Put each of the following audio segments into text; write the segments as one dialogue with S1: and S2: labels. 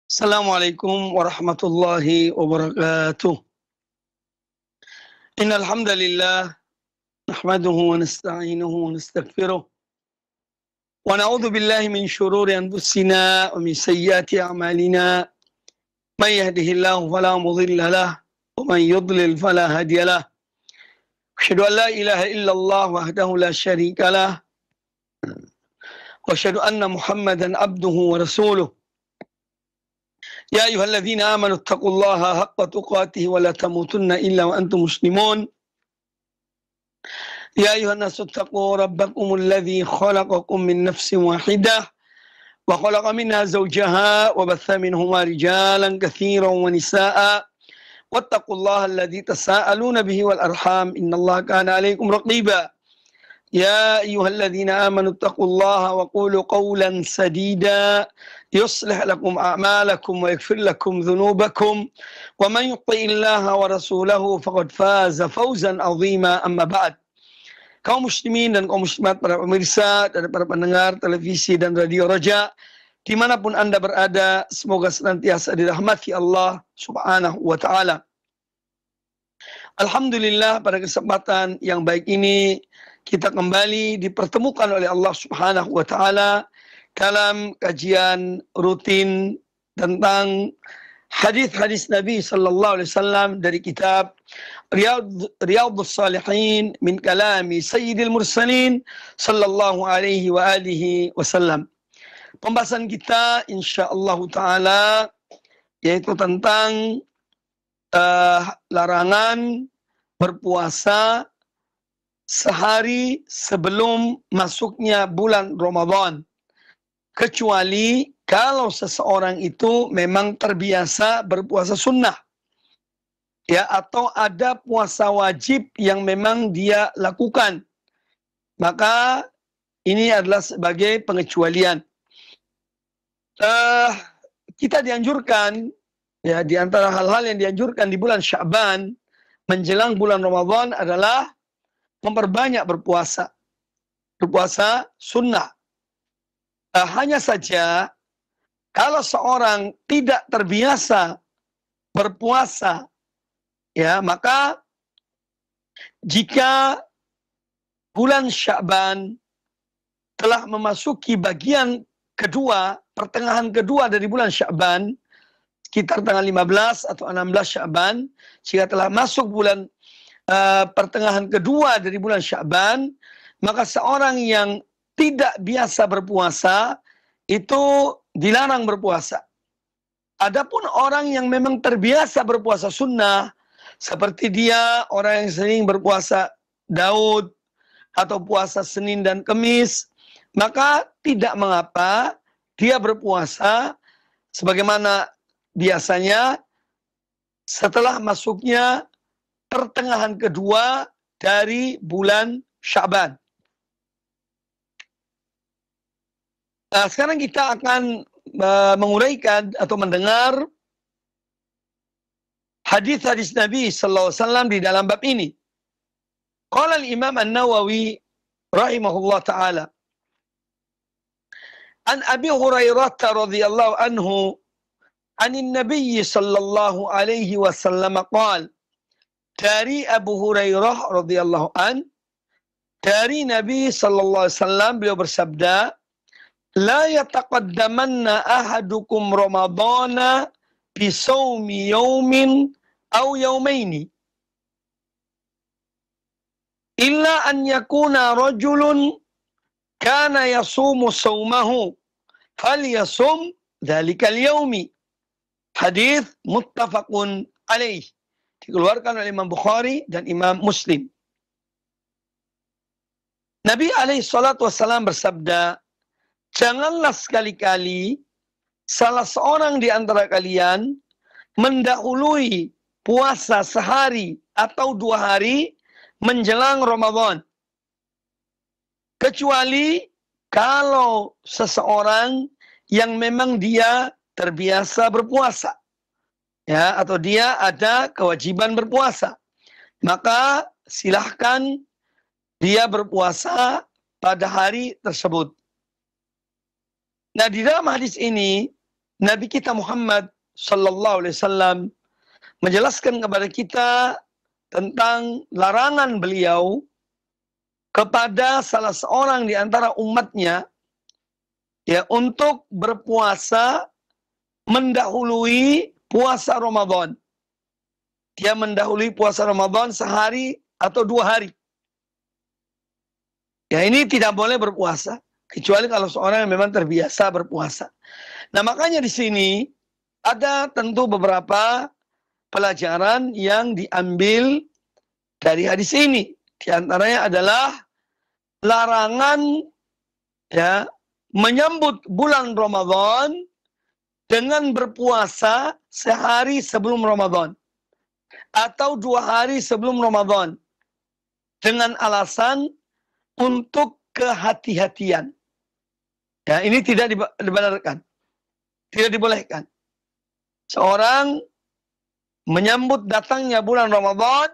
S1: Assalamualaikum warahmatullahi wabarakatuh. Innal hamdalillah nahmaduhu wa nasta'inuhu wa nastaghfiruh wa na'udzu billahi min shururi anfusina wa min sayyiati a'malina. May yahdihillahu fala mudilla lahu wa man yudlil fala hadiya lahu. Asyhadu an la ilaha illallah wahdahu la syarika lahu wa asyhadu anna Muhammadan abduhu wa rasuluh. يا أيها الذين آمنوا اتقوا الله حق تقاته ولا تموتن إلا وأنتم مسلمون يا أيها الناس اتقوا ربكم الذي خلقكم من نفس واحدة وخلق منها زوجها وبث منهما رجالا كثيرا ونساء واتقوا الله الذي تساءلون به والأرحام إن الله كان عليكم رقيبا يا أيها الذين آمنوا اتقوا الله وقولوا قولا سديدا يصلح لكم أعمالكم ويغفر لكم ذنوبكم ومن يطع الله ورسوله فقد فاز فوزا عظيما أما بعد. Kaum muslimin dan kaum muslimat, para pemirsa dan para pendengar televisi dan radio Raja dimanapun Anda berada, semoga senantiasa dirahmati Allah subhanahu wa ta'ala. Alhamdulillah, pada kesempatan yang baik ini kita kembali dipertemukan oleh Allah subhanahu wa ta'ala dalam kajian rutin tentang hadis-hadis Nabi sallallahu alaihi wasallam dari kitab Riyadhus Shalihin min kalami Sayyidil Mursalin sallallahu alaihi wa alihi wasallam. Pembahasan kita insyaallah taala yaitu tentang larangan berpuasa sehari sebelum masuknya bulan Ramadan, kecuali kalau seseorang itu memang terbiasa berpuasa sunnah, ya, atau ada puasa wajib yang memang dia lakukan, maka ini adalah sebagai pengecualian. Kita dianjurkan, ya, di antara hal-hal yang dianjurkan di bulan Sya'ban menjelang bulan Ramadan adalah memperbanyak berpuasa sunnah. Hanya saja kalau seorang tidak terbiasa berpuasa, ya, maka jika bulan Sya'ban telah memasuki bagian kedua, pertengahan kedua dari bulan Sya'ban, sekitar tanggal 15 atau 16 Sya'ban, jika telah masuk bulan pertengahan kedua dari bulan Sya'ban, maka seorang yang tidak biasa berpuasa itu dilarang berpuasa. Adapun orang yang memang terbiasa berpuasa sunnah, seperti dia orang yang sering berpuasa Daud atau puasa Senin dan Kemis, maka tidak mengapa dia berpuasa sebagaimana biasanya setelah masuknya pertengahan kedua dari bulan Sya'ban. Nah, sekarang kita akan menguraikan atau mendengar hadis-hadis Nabi sallallahu alaihi wasallam di dalam bab ini. Qala al-Imam An-Nawawi rahimahullah taala, an Abi Hurairah radhiyallahu anhu anin Nabi sallallahu alaihi wasallam qala, dari Abu Hurairah radhiyallahu an, dari Nabi sallallahu alaihi wasallam, beliau bersabda, la yataqaddamanna ahadukum ramadana bi shaumi yaumin aw yaumaini illa an yakuna rajulun kana yasumu shaumahu falyasum dzalikal yaumi. Hadis muttafaqun alaih, dikeluarkan oleh Imam Bukhari dan Imam Muslim. Nabi alaihi salatu wassalam bersabda, janganlah sekali-kali salah seorang di antara kalian mendahului puasa sehari atau 2 hari menjelang Ramadan, kecuali kalau seseorang yang memang dia terbiasa berpuasa, ya, atau dia ada kewajiban berpuasa, maka silahkan dia berpuasa pada hari tersebut. Nah, di dalam hadis ini Nabi kita Muhammad sallallahu alaihi wasallam menjelaskan kepada kita tentang larangan beliau kepada salah seorang di antara umatnya ya untuk berpuasa mendahului puasa Ramadan. Dia mendahului puasa Ramadan sehari atau 2 hari. Ya, ini tidak boleh berpuasa kecuali kalau seorang yang memang terbiasa berpuasa. Nah, makanya di sini ada tentu beberapa pelajaran yang diambil dari hadis ini. Di antaranya adalah larangan ya menyambut bulan Ramadan dengan berpuasa sehari sebelum Ramadan atau 2 hari sebelum Ramadan dengan alasan untuk kehati-hatian. Ya, ini tidak dibenarkan. Tidak dibolehkan. Seorang menyambut datangnya bulan Ramadan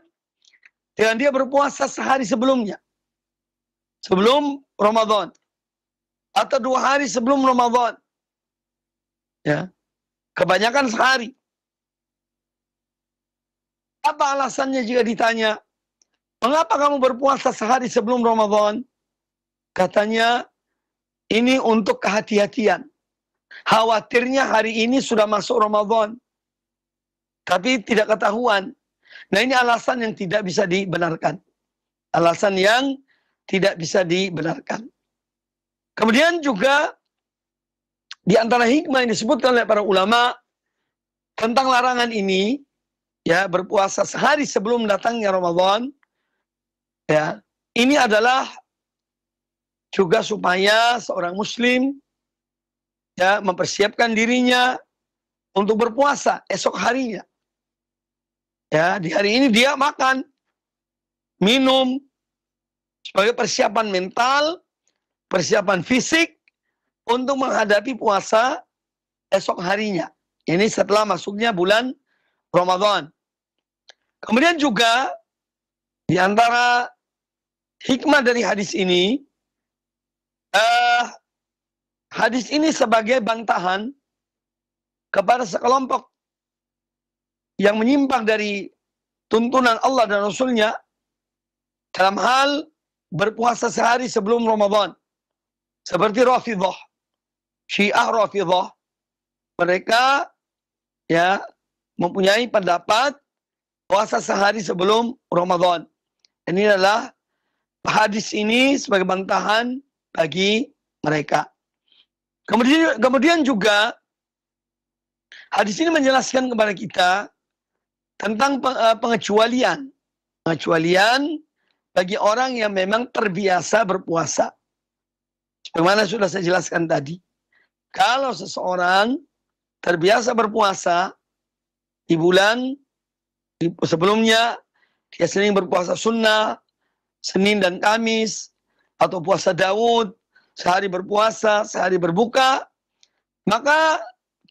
S1: dengan dia berpuasa sehari sebelumnya. Sebelum Ramadan. Atau 2 hari sebelum Ramadan. Ya. Kebanyakan sehari. Apa alasannya jika ditanya, mengapa kamu berpuasa sehari sebelum Ramadan? Katanya, ini untuk kehati-hatian. Khawatirnya hari ini sudah masuk Ramadan. Tapi tidak ketahuan. Nah, ini alasan yang tidak bisa dibenarkan. Alasan yang tidak bisa dibenarkan. Kemudian juga, di antara hikmah yang disebutkan oleh para ulama tentang larangan ini, ya berpuasa sehari sebelum datangnya Ramadan, ya ini adalah juga supaya seorang Muslim ya mempersiapkan dirinya untuk berpuasa esok harinya. Ya, di hari ini dia makan, minum sebagai persiapan mental, persiapan fisik untuk menghadapi puasa esok harinya. Ini setelah masuknya bulan Ramadan. Kemudian juga di antara hikmah dari hadis ini, hadis ini sebagai bantahan kepada sekelompok yang menyimpang dari tuntunan Allah dan Rasulnya dalam hal berpuasa sehari sebelum Ramadan. Seperti Rafidhah, Syiah Rafidhah. Mereka ya mempunyai pendapat puasa sehari sebelum Ramadan. Ini adalah hadis ini sebagai bantahan bagi mereka. Kemudian juga hadis ini menjelaskan kepada kita tentang pengecualian. Pengecualian bagi orang yang memang terbiasa berpuasa. Bagaimana sudah saya jelaskan tadi. Kalau seseorang terbiasa berpuasa di bulan sebelumnya, dia sering berpuasa sunnah, Senin dan Kamis, atau puasa Daud, sehari berpuasa, sehari berbuka, maka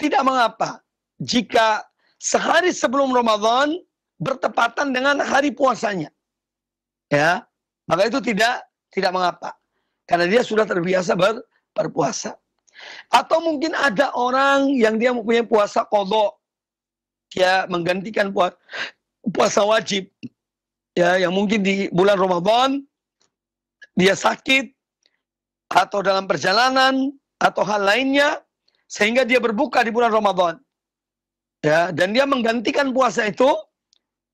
S1: tidak mengapa jika sehari sebelum Ramadan bertepatan dengan hari puasanya. Ya, maka itu tidak mengapa. Karena dia sudah terbiasa berpuasa. Atau mungkin ada orang yang dia mempunyai puasa qadha. Dia menggantikan puasa wajib. Ya, yang mungkin di bulan Ramadan dia sakit atau dalam perjalanan atau hal lainnya sehingga dia berbuka di bulan Ramadan. Ya, dan dia menggantikan puasa itu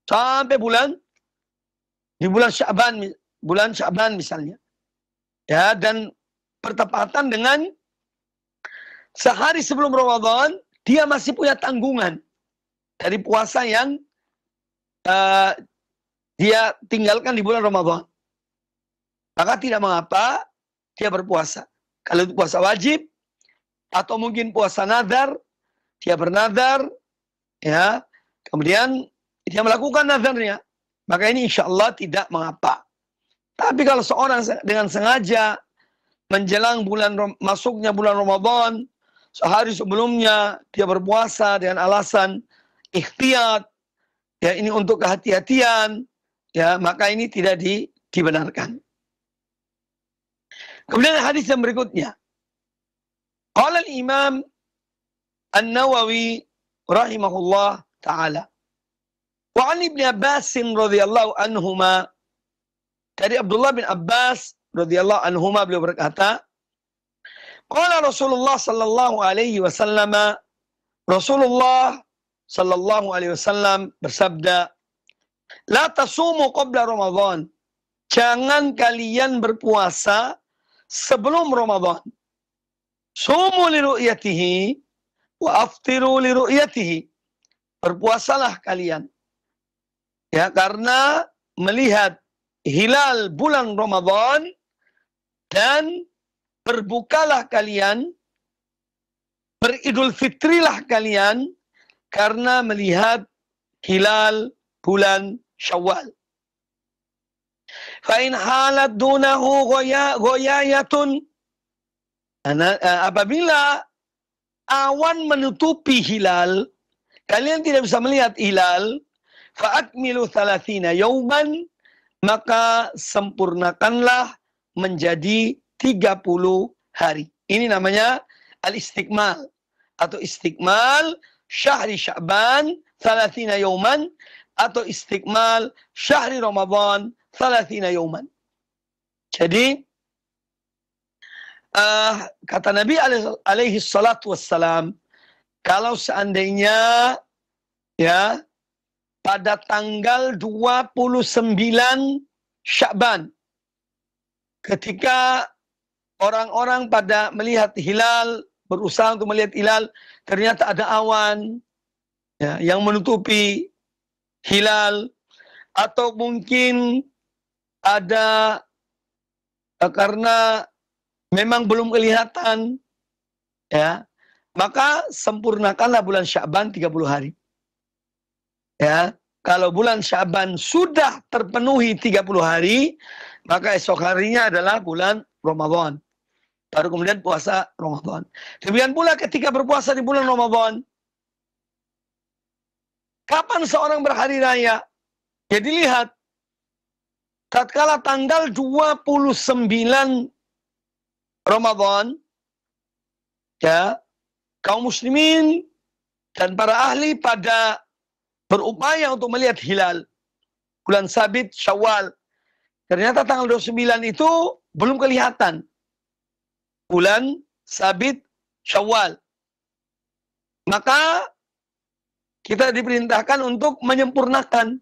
S1: sampai di bulan Sya'ban misalnya. Ya, dan bertepatan dengan sehari sebelum Ramadan dia masih punya tanggungan dari puasa yang dia tinggalkan di bulan Ramadan. Maka tidak mengapa dia berpuasa. Kalau itu puasa wajib atau mungkin puasa nadar, dia bernadar, ya, kemudian dia melakukan nadarnya, maka ini insya Allah tidak mengapa. Tapi kalau seorang dengan sengaja menjelang masuknya bulan Ramadan, sehari sebelumnya dia berpuasa dengan alasan ikhtiyat, ya ini untuk kehati-hatian, ya maka ini tidak dibenarkan. Kemudian hadis yang berikutnya, qala al-Imam An-Nawawi rahimahullah ta'ala. Wa an Ibn Abbas radhiyallahu anhuma, dari Abdullah bin Abbas radhiyallahu anhuma beliau berkata, qala Rasulullah sallallahu alaihi wasallam, Rasulullah sallallahu alaihi wasallam bersabda, la tasumu qabla Ramadan, jangan kalian berpuasa sebelum Ramadan. Sumu li ru'yatihi wa aftiru li ru'yatihi, berpuasalah kalian ya karena melihat hilal bulan Ramadan, dan berbukalah kalian, beridul fitrilah kalian karena melihat hilal bulan Syawal. Fa in halat dunahu ghayayatun, apabila awan menutupi hilal, kalian tidak bisa melihat hilal, fa akmilu 30 yauman, maka sempurnakanlah menjadi 30 hari. Ini namanya al-istiqmal atau istiqmal syahri Sya'ban 30 yauman, atau istiqmal syahri Ramadan 30 yauman. Jadi kata Nabi alaihi salatu wassalam, kalau seandainya ya pada tanggal 29 Sya'ban, ketika orang-orang pada melihat hilal, berusaha untuk melihat hilal, ternyata ada awan ya, yang menutupi hilal, atau mungkin ada karena memang belum kelihatan ya, maka sempurnakanlah bulan Sya'ban 30 hari. Ya, kalau bulan Sya'ban sudah terpenuhi 30 hari, maka esok harinya adalah bulan Ramadan. Baru kemudian puasa Ramadan. Demikian pula ketika berpuasa di bulan Ramadan. Kapan seorang berhari raya? Ya dilihat. Tatkala tanggal 29 Ramadan, ya, kaum muslimin dan para ahli pada berupaya untuk melihat hilal bulan sabit Syawal. Ternyata tanggal 29 itu belum kelihatan bulan sabit Syawal. Maka kita diperintahkan untuk menyempurnakan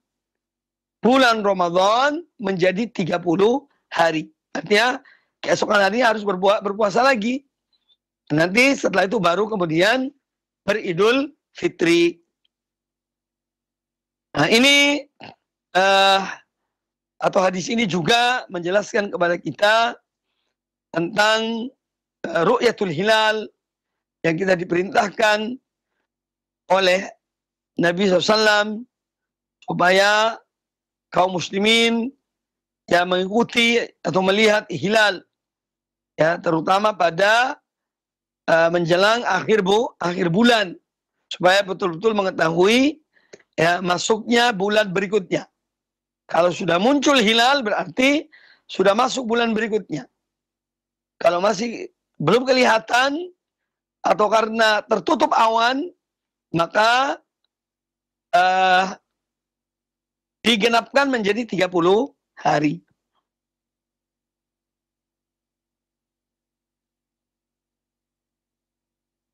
S1: bulan Ramadan menjadi 30 hari. Artinya keesokan harinya harus berpuasa lagi. Nanti setelah itu baru kemudian beridul fitri. Nah ini atau hadis ini juga menjelaskan kepada kita tentang ru'yatul hilal yang kita diperintahkan oleh Nabi SAW supaya kaum muslimin yang mengikuti atau melihat hilal ya, terutama pada menjelang akhir bulan, supaya betul-betul mengetahui ya masuknya bulan berikutnya. Kalau sudah muncul hilal berarti sudah masuk bulan berikutnya. Kalau masih belum kelihatan atau karena tertutup awan, maka digenapkan menjadi 30 hari.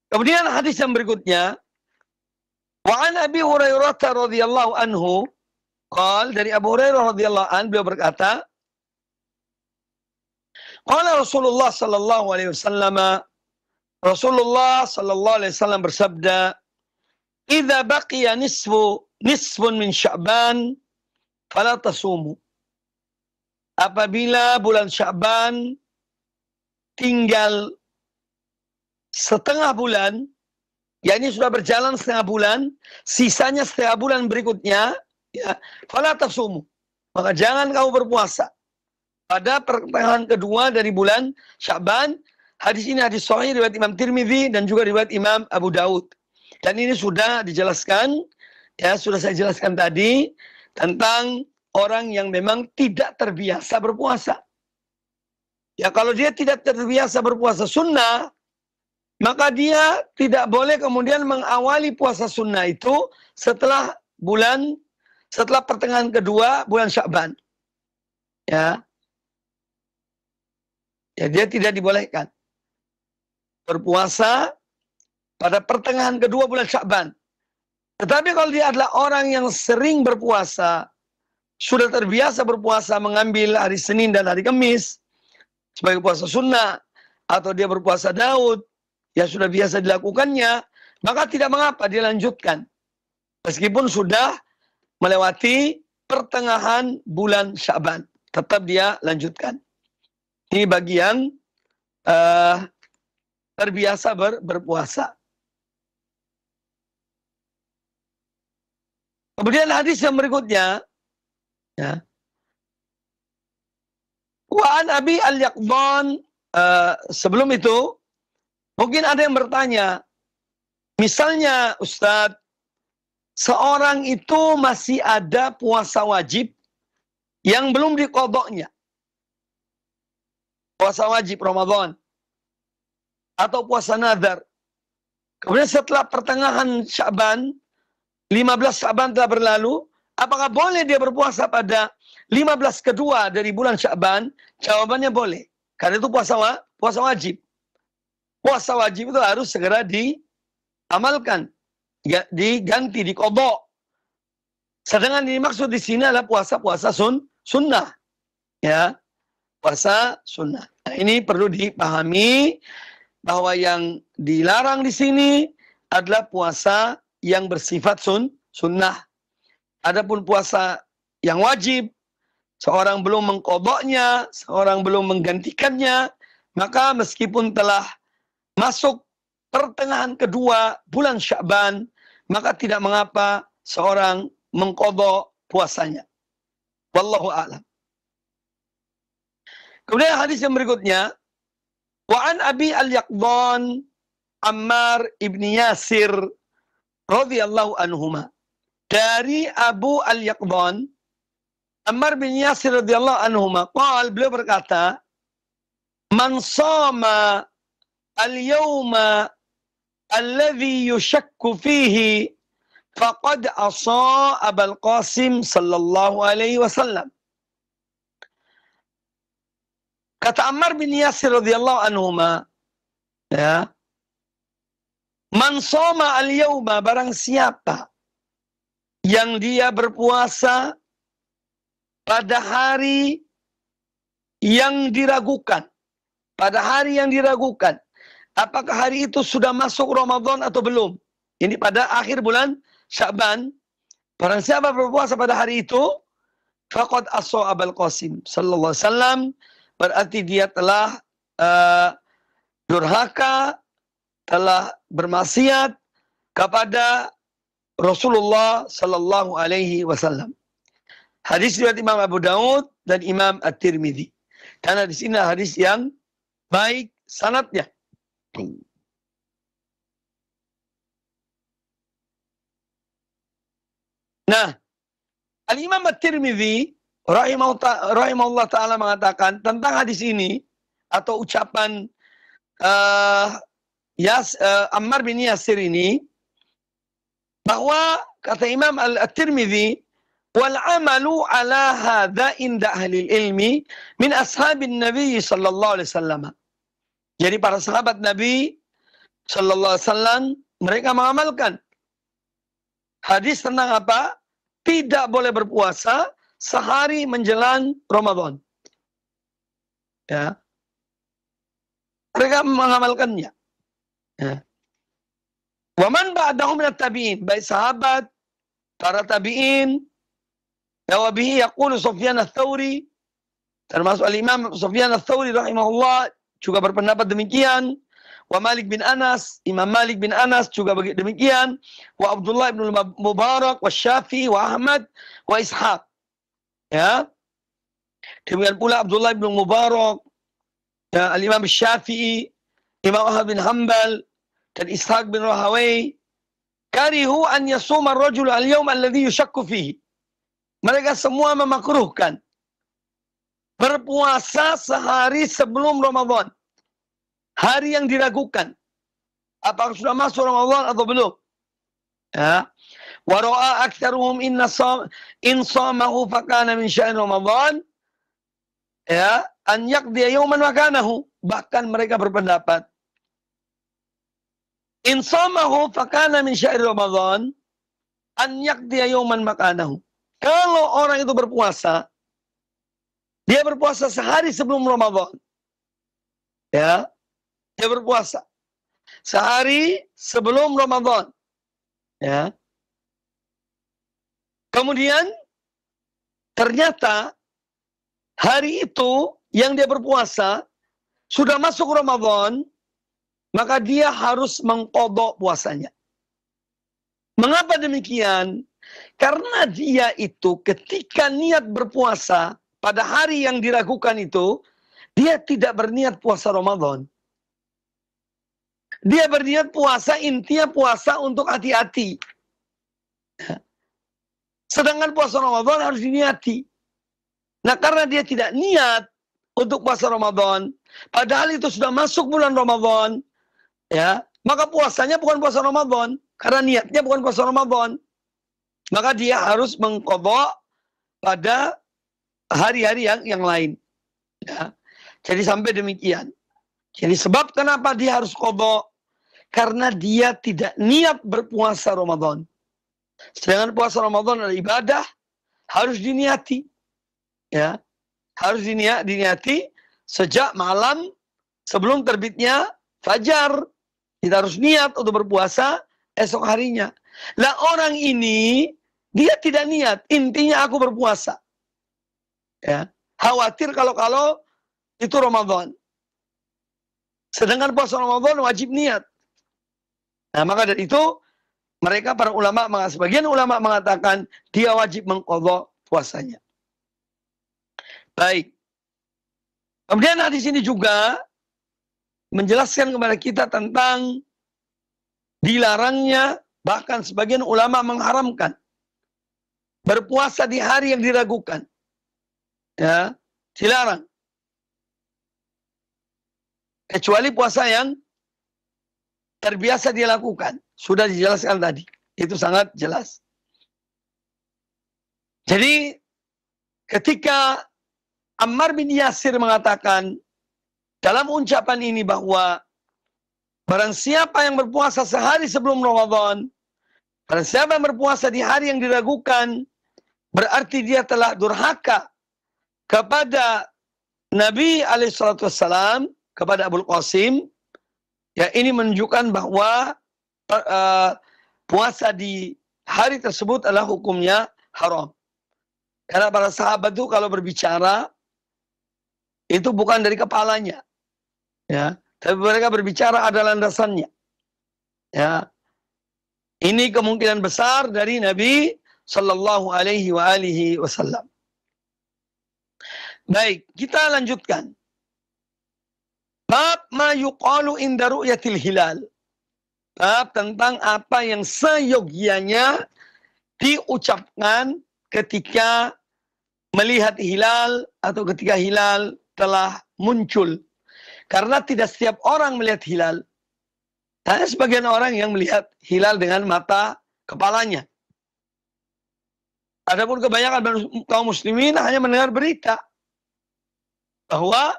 S1: Kemudian hadis yang berikutnya, wa an Abi Hurairah radhiyallahu anhu, dari Abu Hurairah radhiyallahu anhu beliau berkata, qala Rasulullah sallallahu alaihi wasallam, Rasulullah sallallahu alaihi wasallam bersabda, idza baqiya nisfun min Sya'ban fala tasumu. Apabila bulan Sya'ban tinggal setengah bulan, yakni sudah berjalan setengah bulan, sisanya setengah bulan berikutnya, ya, fala tasumu, maka jangan kamu berpuasa pada pertengahan kedua dari bulan Sya'ban. Hadis ini hadis sahih riwayat Imam Tirmidzi dan juga riwayat Imam Abu Daud. Dan ini sudah dijelaskan, ya sudah saya jelaskan tadi tentang orang yang memang tidak terbiasa berpuasa. Ya kalau dia tidak terbiasa berpuasa sunnah, maka dia tidak boleh kemudian mengawali puasa sunnah itu setelah pertengahan kedua bulan Sya'ban. Ya. Ya, dia tidak dibolehkan berpuasa pada pertengahan kedua bulan Sya'ban. Tetapi kalau dia adalah orang yang sering berpuasa, sudah terbiasa berpuasa mengambil hari Senin dan hari Kamis sebagai puasa sunnah, atau dia berpuasa Daud, yang sudah biasa dilakukannya, maka tidak mengapa dia lanjutkan. Meskipun sudah melewati pertengahan bulan Sya'ban, tetap dia lanjutkan. Ini bagi yang terbiasa berpuasa. Kemudian hadis yang berikutnya, ya. Wa an Abi al-Yaqdan, sebelum itu mungkin ada yang bertanya, misalnya Ustadz, seorang itu masih ada puasa wajib yang belum diqodoknya, puasa wajib Ramadan atau puasa nadar. Kemudian setelah pertengahan Sya'ban, 15 Sya'ban telah berlalu, apakah boleh dia berpuasa pada 15 kedua dari bulan Sya'ban? Jawabannya boleh. Karena itu puasa wajib. Puasa wajib itu harus segera diamalkan, diganti, diqodok. Sedangkan ini maksud di sini adalah puasa sunnah. Ya, puasa sunnah. Nah, ini perlu dipahami bahwa yang dilarang di sini adalah puasa yang bersifat sunnah. Adapun puasa yang wajib, seorang belum mengqodoknya, seorang belum menggantikannya, maka meskipun telah masuk pertengahan kedua bulan Sya'ban, maka tidak mengapa seorang mengqodok puasanya. Wallahu a'lam. Kemudian hadis yang berikutnya, wa an Abi al-Yaqdan Ammar ibni Yasir radhiyallahu anhuma. Dari Abu al-Yaqdan Ammar bin Yasir radhiyallahu anhuma, beliau berkata, man shoma al-yawma alladhi yushakku fihi faqad asa Abul Qasim sallallahu alaihi wasallam. Kata Ammar bin Yasir radhiyallahu anhuma, ya, man shoma al-yawma, barang siapa yang dia berpuasa pada hari yang diragukan, apakah hari itu sudah masuk Ramadan atau belum? Ini pada akhir bulan Sya'ban. Barang siapa berpuasa pada hari itu, faqad asa Abul Qasim sallallahu alaihi wasallam, berarti dia telah durhaka, telah bermaksiat kepada Rasulullah sallallahu alaihi wasallam. Hadis riwayat Imam Abu Daud dan Imam At-Tirmidzi. Karena di sini hadis yang baik sanadnya. Nah, Al-Imam At-Tirmidzi rahimahullah ta'ala mengatakan tentang hadis ini, atau ucapan Ammar bin Yasir ini, bahwa kata Imam At-Tirmidzi, wal amalu ala hadza inda ahli ilmi min ashabin Nabi sallallahu alaihi wasallam. Jadi para sahabat Nabi sallallahu alaihi wasallam mereka mengamalkan hadis tentang apa? Tidak boleh berpuasa sehari menjelang Ramadan. Ya. Mereka mengamalkannya. Ya. Wa man ba'dahum minat tabi'in, baik sahabat, para tabi'in, wa bihi yaqulu Sufyan ats-Tsauri, termasuk al-Imam Sufyan ats-Tsauri rahimahullah juga berpendapat demikian. Wa Malik bin Anas, Imam Malik bin Anas juga demikian. Wa Abdullah bin Mubarak, wa Syafi'i, wa Ahmad, wa Ishaq. Ya. Demikian pula Abdullah bin Mubarak, ya, al-Imam Syafi'i, Imam Ahmad bin Hanbal, dan Ishaq bin Rahawai, karihu an yasuma ar-rajul al-yawm alladhi yushakku fihi. Mereka semua memakruhkan berpuasa sehari sebelum Ramadan, hari yang diragukan. Apakah sudah masuk Ramadan atau belum? Ya. Wa ra'a aktsaruhum in samahu fakana min syahr Ramadan, ya, an yaqdiya yawman makanahu. Bahkan mereka berpendapat, in samahu fakana min syahr Ramadan, an yaqdiya yawman makanahu. Kalau orang itu berpuasa, dia berpuasa sehari sebelum Ramadan. Ya, dia berpuasa sehari sebelum Ramadan. Ya. Kemudian ternyata hari itu yang dia berpuasa sudah masuk Ramadan, maka dia harus mengqadha puasanya. Mengapa demikian? Karena dia itu ketika niat berpuasa pada hari yang diragukan itu, dia tidak berniat puasa Ramadan. Dia berniat puasa, intinya puasa untuk hati-hati. Sedangkan puasa Ramadan harus diniati. Nah, karena dia tidak niat untuk puasa Ramadan, padahal itu sudah masuk bulan Ramadan, ya, maka puasanya bukan puasa Ramadan, karena niatnya bukan puasa Ramadan. Maka dia harus mengqadha pada hari-hari yang lain. Ya. Jadi sampai demikian. Jadi sebab kenapa dia harus qadha? Karena dia tidak niat berpuasa Ramadan. Sedangkan puasa Ramadan adalah ibadah, harus diniati. Ya, harus diniati sejak malam sebelum terbitnya fajar. Kita harus niat untuk berpuasa esok harinya. Lah orang ini dia tidak niat, intinya aku berpuasa. Ya, khawatir kalau itu Ramadan. Sedangkan puasa Ramadan wajib niat. Nah, maka dari itu mereka para ulama, sebagian ulama mengatakan dia wajib mengqadha puasanya. Baik. Kemudian hadis ini juga menjelaskan kepada kita tentang dilarangnya, bahkan sebagian ulama mengharamkan berpuasa di hari yang diragukan. Ya, dilarang. Kecuali puasa yang terbiasa dia lakukan. Sudah dijelaskan tadi. Itu sangat jelas. Jadi ketika Ammar bin Yasir mengatakan dalam ucapan ini bahwa barang siapa yang berpuasa sehari sebelum Ramadan, barang siapa yang berpuasa di hari yang diragukan, berarti dia telah durhaka kepada Nabi alaihissalam, kepada Abul Qasim. Ya, ini menunjukkan bahwa puasa di hari tersebut adalah hukumnya haram. Karena para sahabat itu kalau berbicara itu bukan dari kepalanya, ya, tapi mereka berbicara ada landasannya. Ya, ini kemungkinan besar dari Nabi Sallallahu Alaihi Wasallam. Baik, kita lanjutkan. Bab ma yuqalu inda ru'yatil hilal. Bab tentang apa yang seyogianya diucapkan ketika melihat hilal atau ketika hilal telah muncul. Karena tidak setiap orang melihat hilal. Hanya sebagian orang yang melihat hilal dengan mata kepalanya. Adapun kebanyakan kaum muslimin hanya mendengar berita bahwa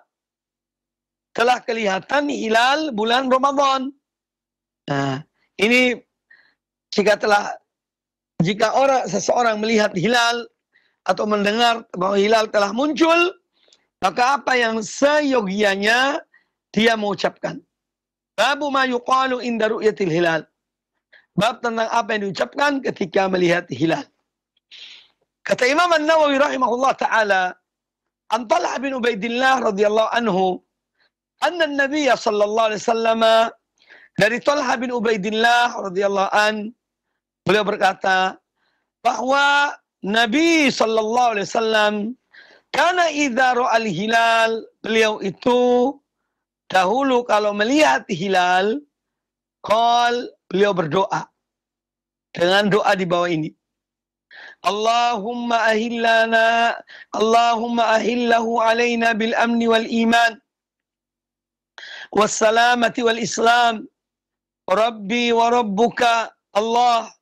S1: telah kelihatan hilal bulan Ramadan. Nah, ini jika seseorang melihat hilal atau mendengar bahwa hilal telah muncul, maka apa yang seyogianya dia mengucapkan. Babu ma yuqalu inda ru'yatil hilal. Bab tentang apa yang diucapkan ketika melihat hilal. Kata Imam An-Nawawi rahimahullah ta'ala, an Talha bin Ubaidillah radhiyallahu anhu, anna Nabi sallallahu alaihi wasallam, dari Talha bin Ubaidillah radhiyallahu an, beliau berkata bahwa Nabi sallallahu alaihi wasallam kana idza ra'al hilal, beliau itu dahulu kalau melihat hilal, beliau berdoa dengan doa di bawah ini. Allahumma ahillahu alaina bil amni wal iman wassalamati wal islam Rabbi wa rabbuka Allah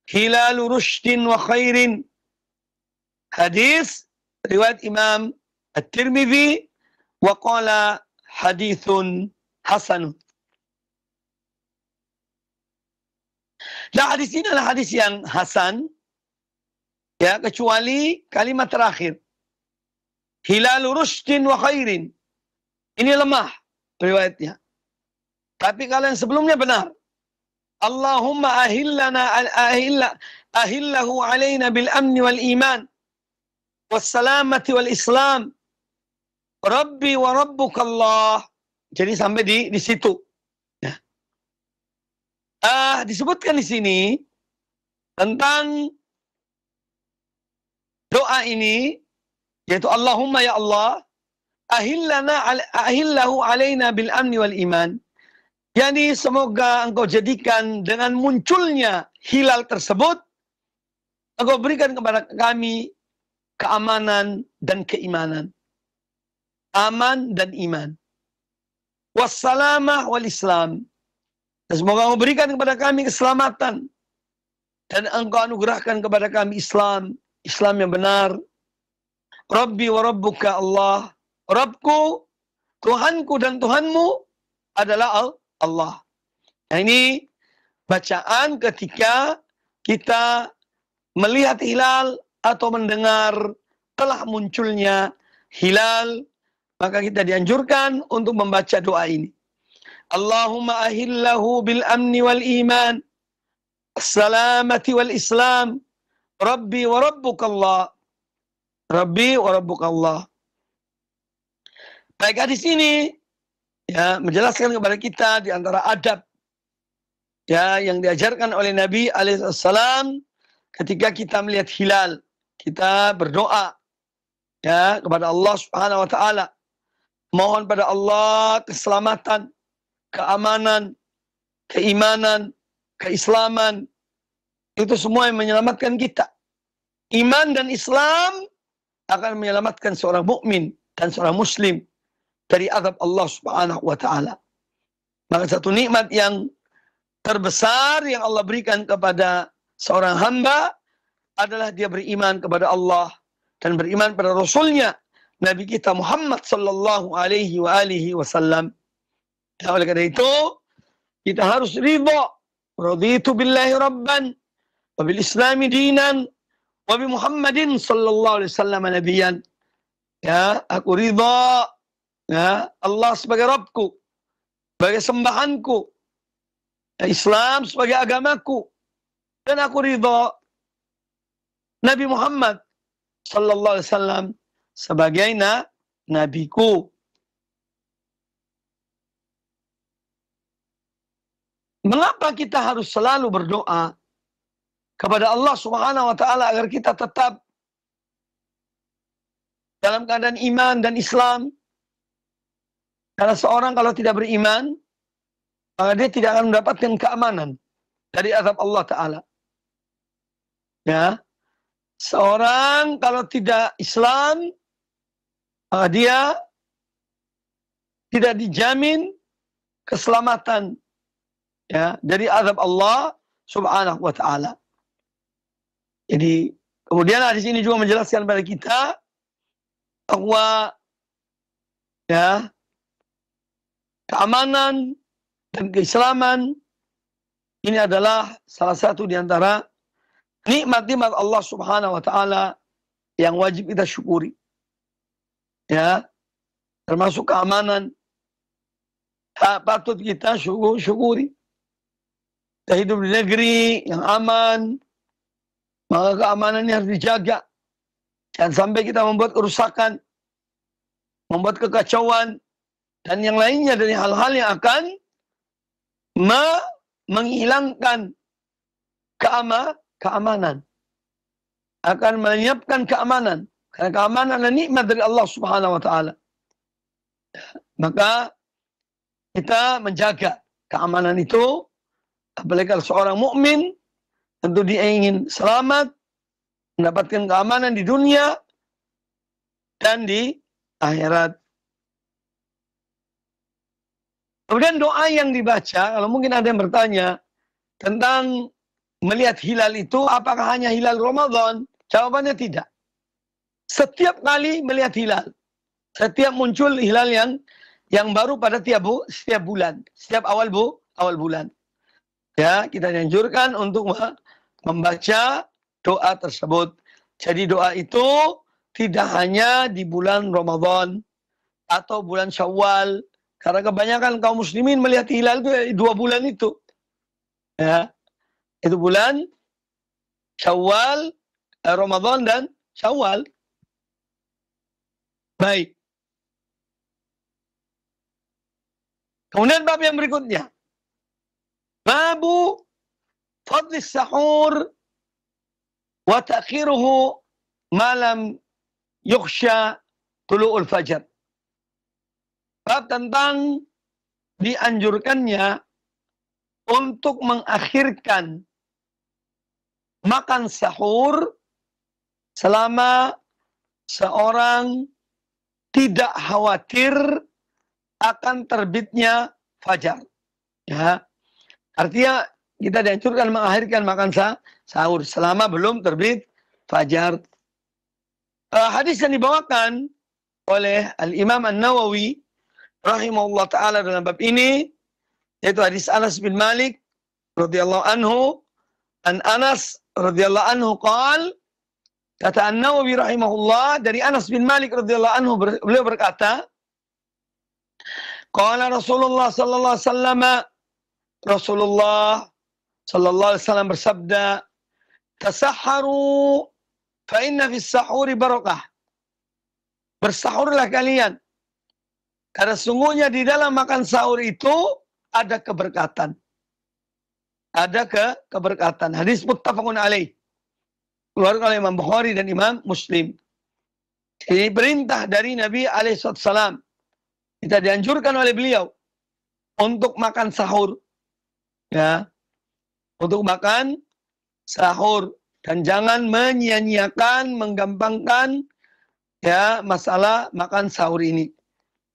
S1: hilalu rushdin wa khairin. Hadis riwayat Imam At-Tirmidzi wa qala hadithun hasan. Nah, hadis ini adalah hadis yang hasan, ya, kecuali kalimat terakhir. Hilalu rushdin wa khairin. Ini lemah riwayatnya. Tapi kalau yang sebelumnya benar. Allahumma ahillahu alaina bil amni wal iman was salamati wal islam. Rabbi wa rabbuka Allah. Jadi sampai di situ. Ya. Disebutkan di sini tentang doa ini, yaitu Allahumma ya Allah, ahillahu alaina bil amni wal iman. Yani semoga engkau jadikan dengan munculnya hilal tersebut, engkau berikan kepada kami keamanan dan keimanan. Aman dan iman. Wassalamah wal islam. Dan semoga engkau berikan kepada kami keselamatan. Dan engkau anugerahkan kepada kami Islam. Islam yang benar. Rabbi wa rabbuka Allah. Rabbku, Tuhanku dan Tuhanmu adalah Allah. Nah, ini bacaan ketika kita melihat hilal atau mendengar telah munculnya hilal, maka kita dianjurkan untuk membaca doa ini. Allahumma ahillahu bil amni wal iman, salamati wal islam, Rabbi wa rabbuka Allah. Rabbi wa rabbuka Allah. Baik, hadis ini ya menjelaskan kepada kita di antara adab ya yang diajarkan oleh Nabi alaihissalam ketika kita melihat hilal, kita berdoa ya kepada Allah Subhanahu wa taala, mohon pada Allah keselamatan, keamanan, keimanan, keislaman. Itu semua yang menyelamatkan kita. Iman dan Islam akan menyelamatkan seorang mukmin dan seorang muslim dari azab Allah Subhanahu wa taala. Maka satu nikmat yang terbesar yang Allah berikan kepada seorang hamba adalah dia beriman kepada Allah dan beriman pada Rasulnya, Nabi kita Muhammad sallallahu alaihi wasallam. Ya, oleh karena itu kita harus ridha. Raditu billahi rabban wa bil islami dinan wa bi Muhammadin sallallahu alaihi wasallam nabiyan. Ya, aku ridha ya Allah sebagai Rabbku, sebagai sembahanku, Islam sebagai agamaku, dan aku ridha Nabi Muhammad sallallahu alaihi wasallam sebagai nabiku. Mengapa kita harus selalu berdoa kepada Allah Subhanahu wa taala agar kita tetap dalam keadaan iman dan Islam? Karena seorang kalau tidak beriman, maka dia tidak akan mendapatkan keamanan dari azab Allah Ta'ala. Ya, seorang kalau tidak Islam, maka dia tidak dijamin keselamatan ya dari azab Allah Subhanahu wa taala. Jadi kemudian hadis ini juga menjelaskan kepada kita bahwa ya keamanan dan keislaman ini adalah salah satu di antara nikmat-nikmat Allah Subhanahu wa taala yang wajib kita syukuri. Ya, termasuk keamanan patut kita syukuri. Kita hidup di negeri yang aman, maka keamanannya harus dijaga. Jangan sampai kita membuat kerusakan, membuat kekacauan, dan yang lainnya dari hal-hal yang akan menghilangkan keamanan. Akan menyiapkan keamanan. Karena keamanan adalah nikmat dari Allah Subhanahu wa taala. Maka kita menjaga keamanan itu, apalagi kalau seorang mukmin tentu dia ingin selamat, mendapatkan keamanan di dunia dan di akhirat. Kemudian doa yang dibaca, kalau mungkin ada yang bertanya tentang melihat hilal itu, apakah hanya hilal Ramadan? Jawabannya tidak. Setiap kali melihat hilal, setiap muncul hilal yang baru pada setiap bulan, setiap awal bulan. Ya, kita dianjurkan untuk membaca doa tersebut. Jadi doa itu tidak hanya di bulan Ramadan atau bulan Syawal, karena kebanyakan kaum muslimin melihat hilal itu 2 bulan itu. Ya, itu bulan Syawal, Ramadan dan Syawal. Baik. Kemudian bab yang berikutnya. Babu fadlis sahur wa ta'khiruhu malam yukhsha tulu'ul fajar. Bab tentang dianjurkannya untuk mengakhirkan makan sahur selama seorang tidak khawatir akan terbitnya fajar. Ya. Artinya kita dianjurkan mengakhirkan makan sahur selama belum terbit fajar. Hadis yang dibawakan oleh Al-Imam An-Nawawi rahimahullah ta'ala dalam bab ini, yaitu hadis Anas bin Malik radhiyallahu anhu, an Anas radhiyallahu anhu qala, kata An-Nawawi rahimahullah dari Anas bin Malik radhiyallahu anhu, beliau berkata, qala Rasulullah sallallahu alaihi wasallam, Rasulullah sallallahu alaihi wasallam bersabda, tasahharu fa inna fis sahuri barakah. Bersahurlah kalian, karena sungguhnya di dalam makan sahur itu ada keberkatan. Ada keberkatan. Hadis muttafaqun alaih. Keluarga oleh Imam Bukhari dan Imam Muslim. Ini perintah dari Nabi alaihissalam. Kita dianjurkan oleh beliau untuk makan sahur. Ya. Untuk makan sahur. Dan jangan menyia-nyiakan, menggampangkan ya masalah makan sahur ini.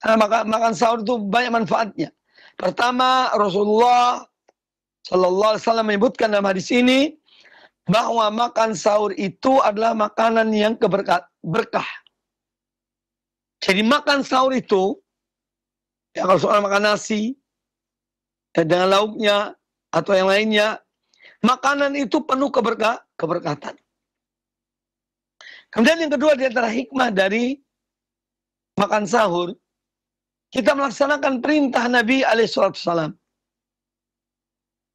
S1: Karena makan sahur itu banyak manfaatnya. Pertama, Rasulullah sallallahu alaihi wasallam menyebutkan dalam hadis ini bahwa makan sahur itu adalah makanan yang berkah. Jadi makan sahur itu, ya kalau soal makan nasi ya dengan lauknya atau yang lainnya, makanan itu penuh keberkatan. Kemudian yang kedua di antara hikmah dari makan sahur, kita melaksanakan perintah Nabi alaihissalam.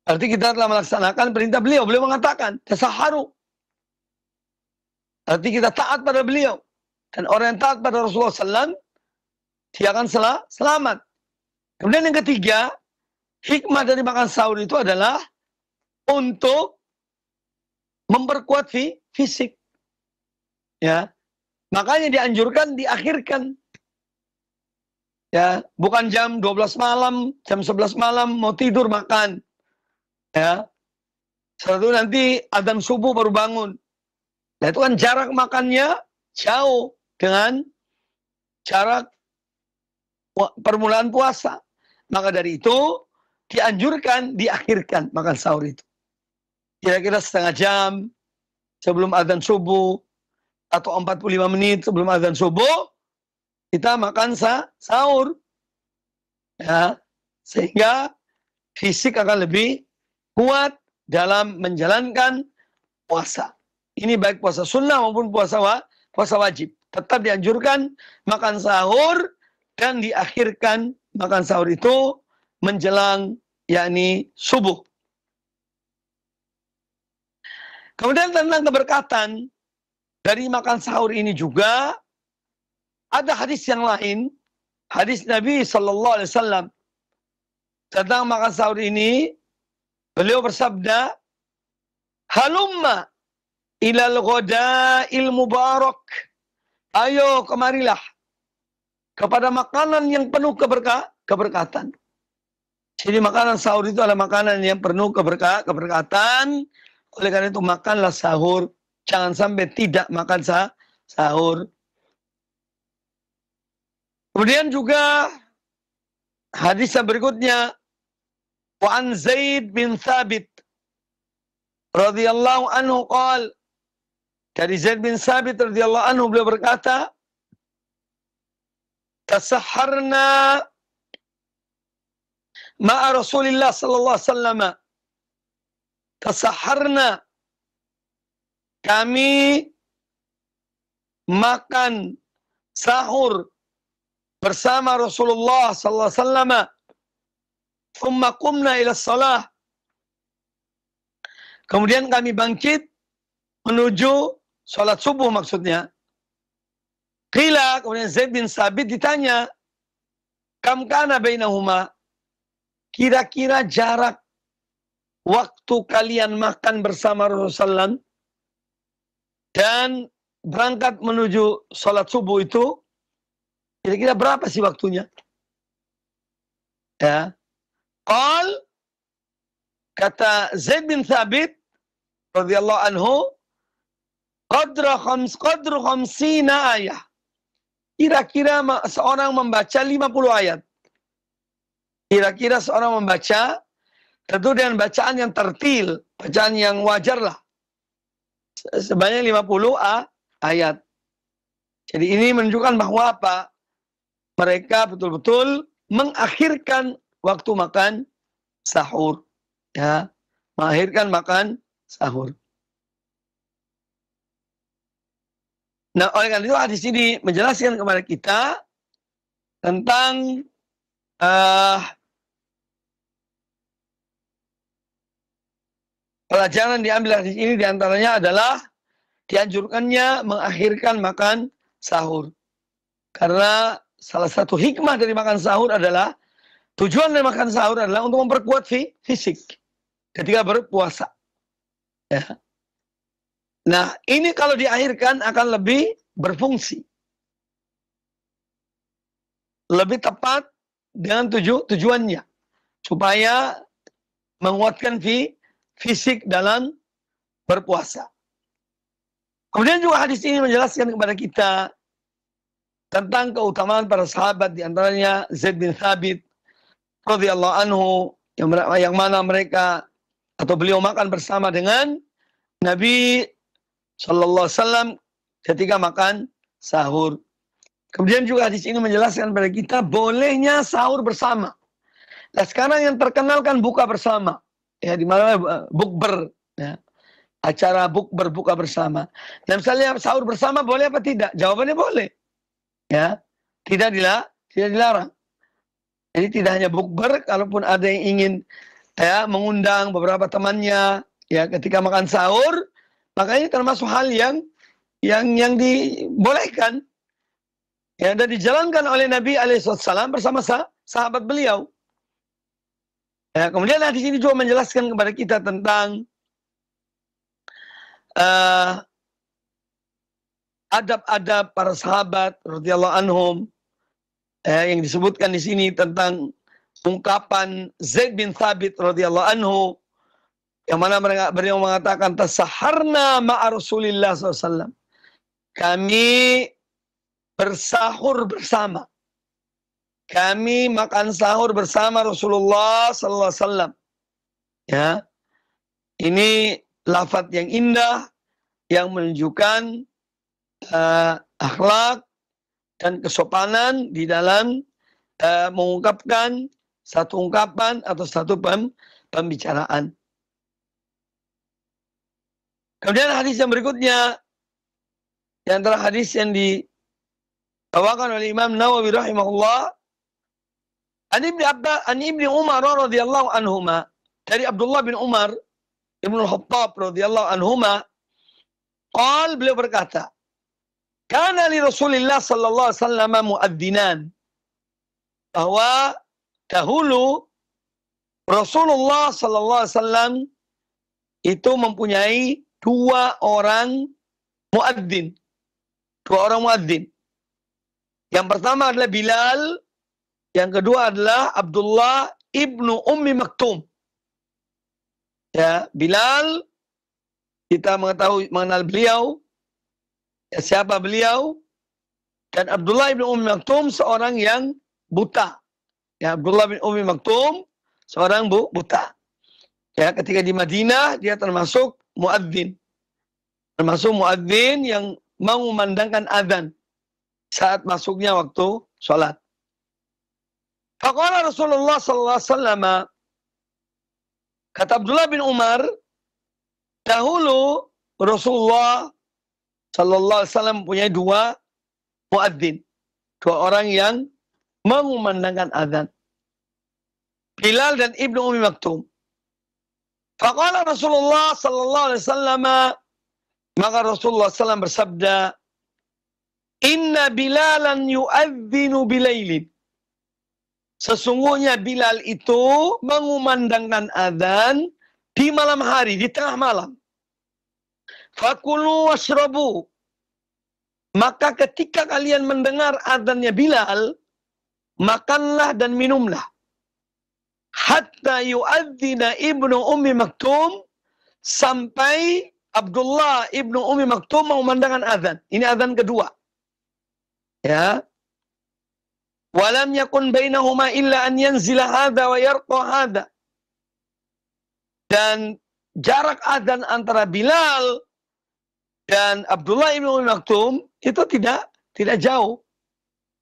S1: Berarti kita telah melaksanakan perintah beliau. Beliau mengatakan, tasaharu. Berarti kita taat pada beliau. Dan orang yang taat pada Rasulullah SAW, dia akan selamat. Kemudian yang ketiga, hikmah dari makan sahur itu adalah untuk memperkuat fisik. Ya. Makanya dianjurkan diakhirkan. Ya, bukan jam 12 malam, jam 11 malam mau tidur makan. Ya. Setelah itu nanti adzan subuh baru bangun. Nah, itu kan jarak makannya jauh dengan jarak permulaan puasa. Maka dari itu dianjurkan diakhirkan makan sahur itu. Kira-kira setengah jam sebelum adzan subuh atau 45 menit sebelum adzan subuh kita makan sahur. Ya, sehingga fisik akan lebih kuat dalam menjalankan puasa. Ini baik puasa sunnah maupun puasa wajib. Tetap dianjurkan makan sahur dan diakhirkan makan sahur itu menjelang yakni subuh. Kemudian tentang keberkatan dari makan sahur ini juga ada hadis yang lain, hadis Nabi sallallahu alaihi wasallam tentang makan sahur ini. Beliau bersabda, halumma ilal ghada'il mubarak. Ayo kemarilah kepada makanan yang penuh keberkatan. Jadi makanan sahur itu adalah makanan yang penuh keberkatan. Oleh karena itu makanlah sahur. Jangan sampai tidak makan sahur. Kemudian juga hadis yang berikutnya, wa an Zaid bin Thabit radhiyallahu anhu qala, dari Zaid bin Thabit radhiyallahu anhu beliau berkata, tasahharna ma'a Rasulillah sallallahu alaihi wasallam. Tasahharna, kami makan sahur bersama Rasulullah sallallahu alaihi wasallam. Thumma qumna ila shalah. Kemudian kami bangkit menuju salat subuh maksudnya. Qila, kemudian Zaid bin Sabit ditanya, kam kana bainahuma? Kira-kira jarak waktu kalian makan bersama Rasulullah dan berangkat menuju salat subuh itu, kira-kira berapa sih waktunya? Ya. Qal, kata Zaid bin Thabit radhiyallahu anhu, qadru khamsina ayah. Kira-kira seorang membaca 50 ayat. Kira-kira seorang membaca, tentu dengan bacaan yang tertil, bacaan yang wajar lah. Sebanyak 50 ayat. Jadi ini menunjukkan bahwa apa? Mereka betul-betul mengakhirkan waktu makan sahur. Ya, mengakhirkan makan sahur. Nah, oleh karena itu hadis ini menjelaskan kepada kita tentang pelajaran diambil hadis ini diantaranya adalah dianjurkannya mengakhirkan makan sahur. Karena salah satu hikmah dari makan sahur adalah, tujuan dari makan sahur adalah untuk memperkuat fisik ketika berpuasa. Ya. Nah, ini kalau diakhirkan akan lebih berfungsi. Lebih tepat dengan tujuannya. Supaya menguatkan fisik dalam berpuasa. Kemudian juga hadis ini menjelaskan kepada kita tentang keutamaan para sahabat, diantaranya Zaid bin Thabit radhiyallahu anhu, yang mana mereka atau beliau makan bersama dengan Nabi sallallahu alaihi wasallam ketika makan sahur. Kemudian juga hadis ini menjelaskan kepada kita bolehnya sahur bersama. Nah, sekarang yang terkenal kan buka bersama. Ya, di mana bukber, ya. Acara bukber, buka bersama. Dan misalnya sahur bersama boleh apa tidak? Jawabannya boleh. Ya. Tidak dilarang. Jadi tidak hanya bukber, kalaupun ada yang ingin ya mengundang beberapa temannya ya ketika makan sahur, maka ini termasuk hal yang dibolehkan. Ya, dan dijalankan oleh Nabi alaihissalam bersama sahabat beliau. Ya, kemudian hadis ini juga menjelaskan kepada kita tentang adab-adab para sahabat radhiyallahu anhum, yang disebutkan di sini tentang ungkapan Zaid bin Thabit radhiyallahu anhu, yang mana beliau mengatakan tasaharna ma'a Rasulillah SAW. Kami bersahur bersama. Kami makan sahur bersama Rasulullah sallallahu alaihi wasallam. Ya. Ini lafaz yang indah yang menunjukkan akhlak dan kesopanan di dalam mengungkapkan satu ungkapan atau satu pembicaraan. Kemudian hadis yang berikutnya, di antara hadis yang dibawakan oleh Imam Nawawi rahimahullah, An Ibni Umar radhiyallahu anhuma, dari Abdullah bin Umar Ibnu Khattab radhiyallahu anhuma, qal, beliau berkata, kana li Rasulillah sallallahu alaihi wasallam muadzinan, bahwa dahulu Rasulullah sallallahu alaihi wasallam itu mempunyai dua orang muadzin. Yang pertama adalah Bilal, yang kedua adalah Abdullah ibnu Ummi Maktum. Ya, Bilal, kita mengenal beliau, ya, siapa beliau, dan Abdullah ibnu Ummi Maktum seorang yang buta, Ya, Abdullah bin Ummi Maktum seorang buta. Ya, ketika di Madinah dia termasuk muadzin. Termasuk muadzin yang mengumandangkan azan saat masuknya waktu sholat. Faqala Rasulullah sallallahu alaihi wasallam, kata Abdullah bin Umar, dahulu Rasulullah sallallahu alaihi wasallam punya dua muadzin, dua orang yang mengumandangkan azan, Bilal dan Ibnu Ummi Maktum. Faqala Rasulullah sallallahu alaihi wasallam, maka Rasulullah SAW bersabda, Inna Bilalan yu'adzinu bilailin. Sesungguhnya Bilal itu mengumandangkan azan di malam hari, di tengah malam. Fakulu washrabu. Maka ketika kalian mendengar azannya Bilal, makanlah dan minumlah. Hatta yu'adzina Ibnu Ummi Maktum, sampai Abdullah Ibnu Ummi Maktum mengumandangkan azan. Ini azan kedua. Ya. Walam yakun bainahuma illa an yanzila hadha wa yarqa hadha. Dan jarak azan antara Bilal dan Abdullah Ibnu Ummi Maktum itu tidak jauh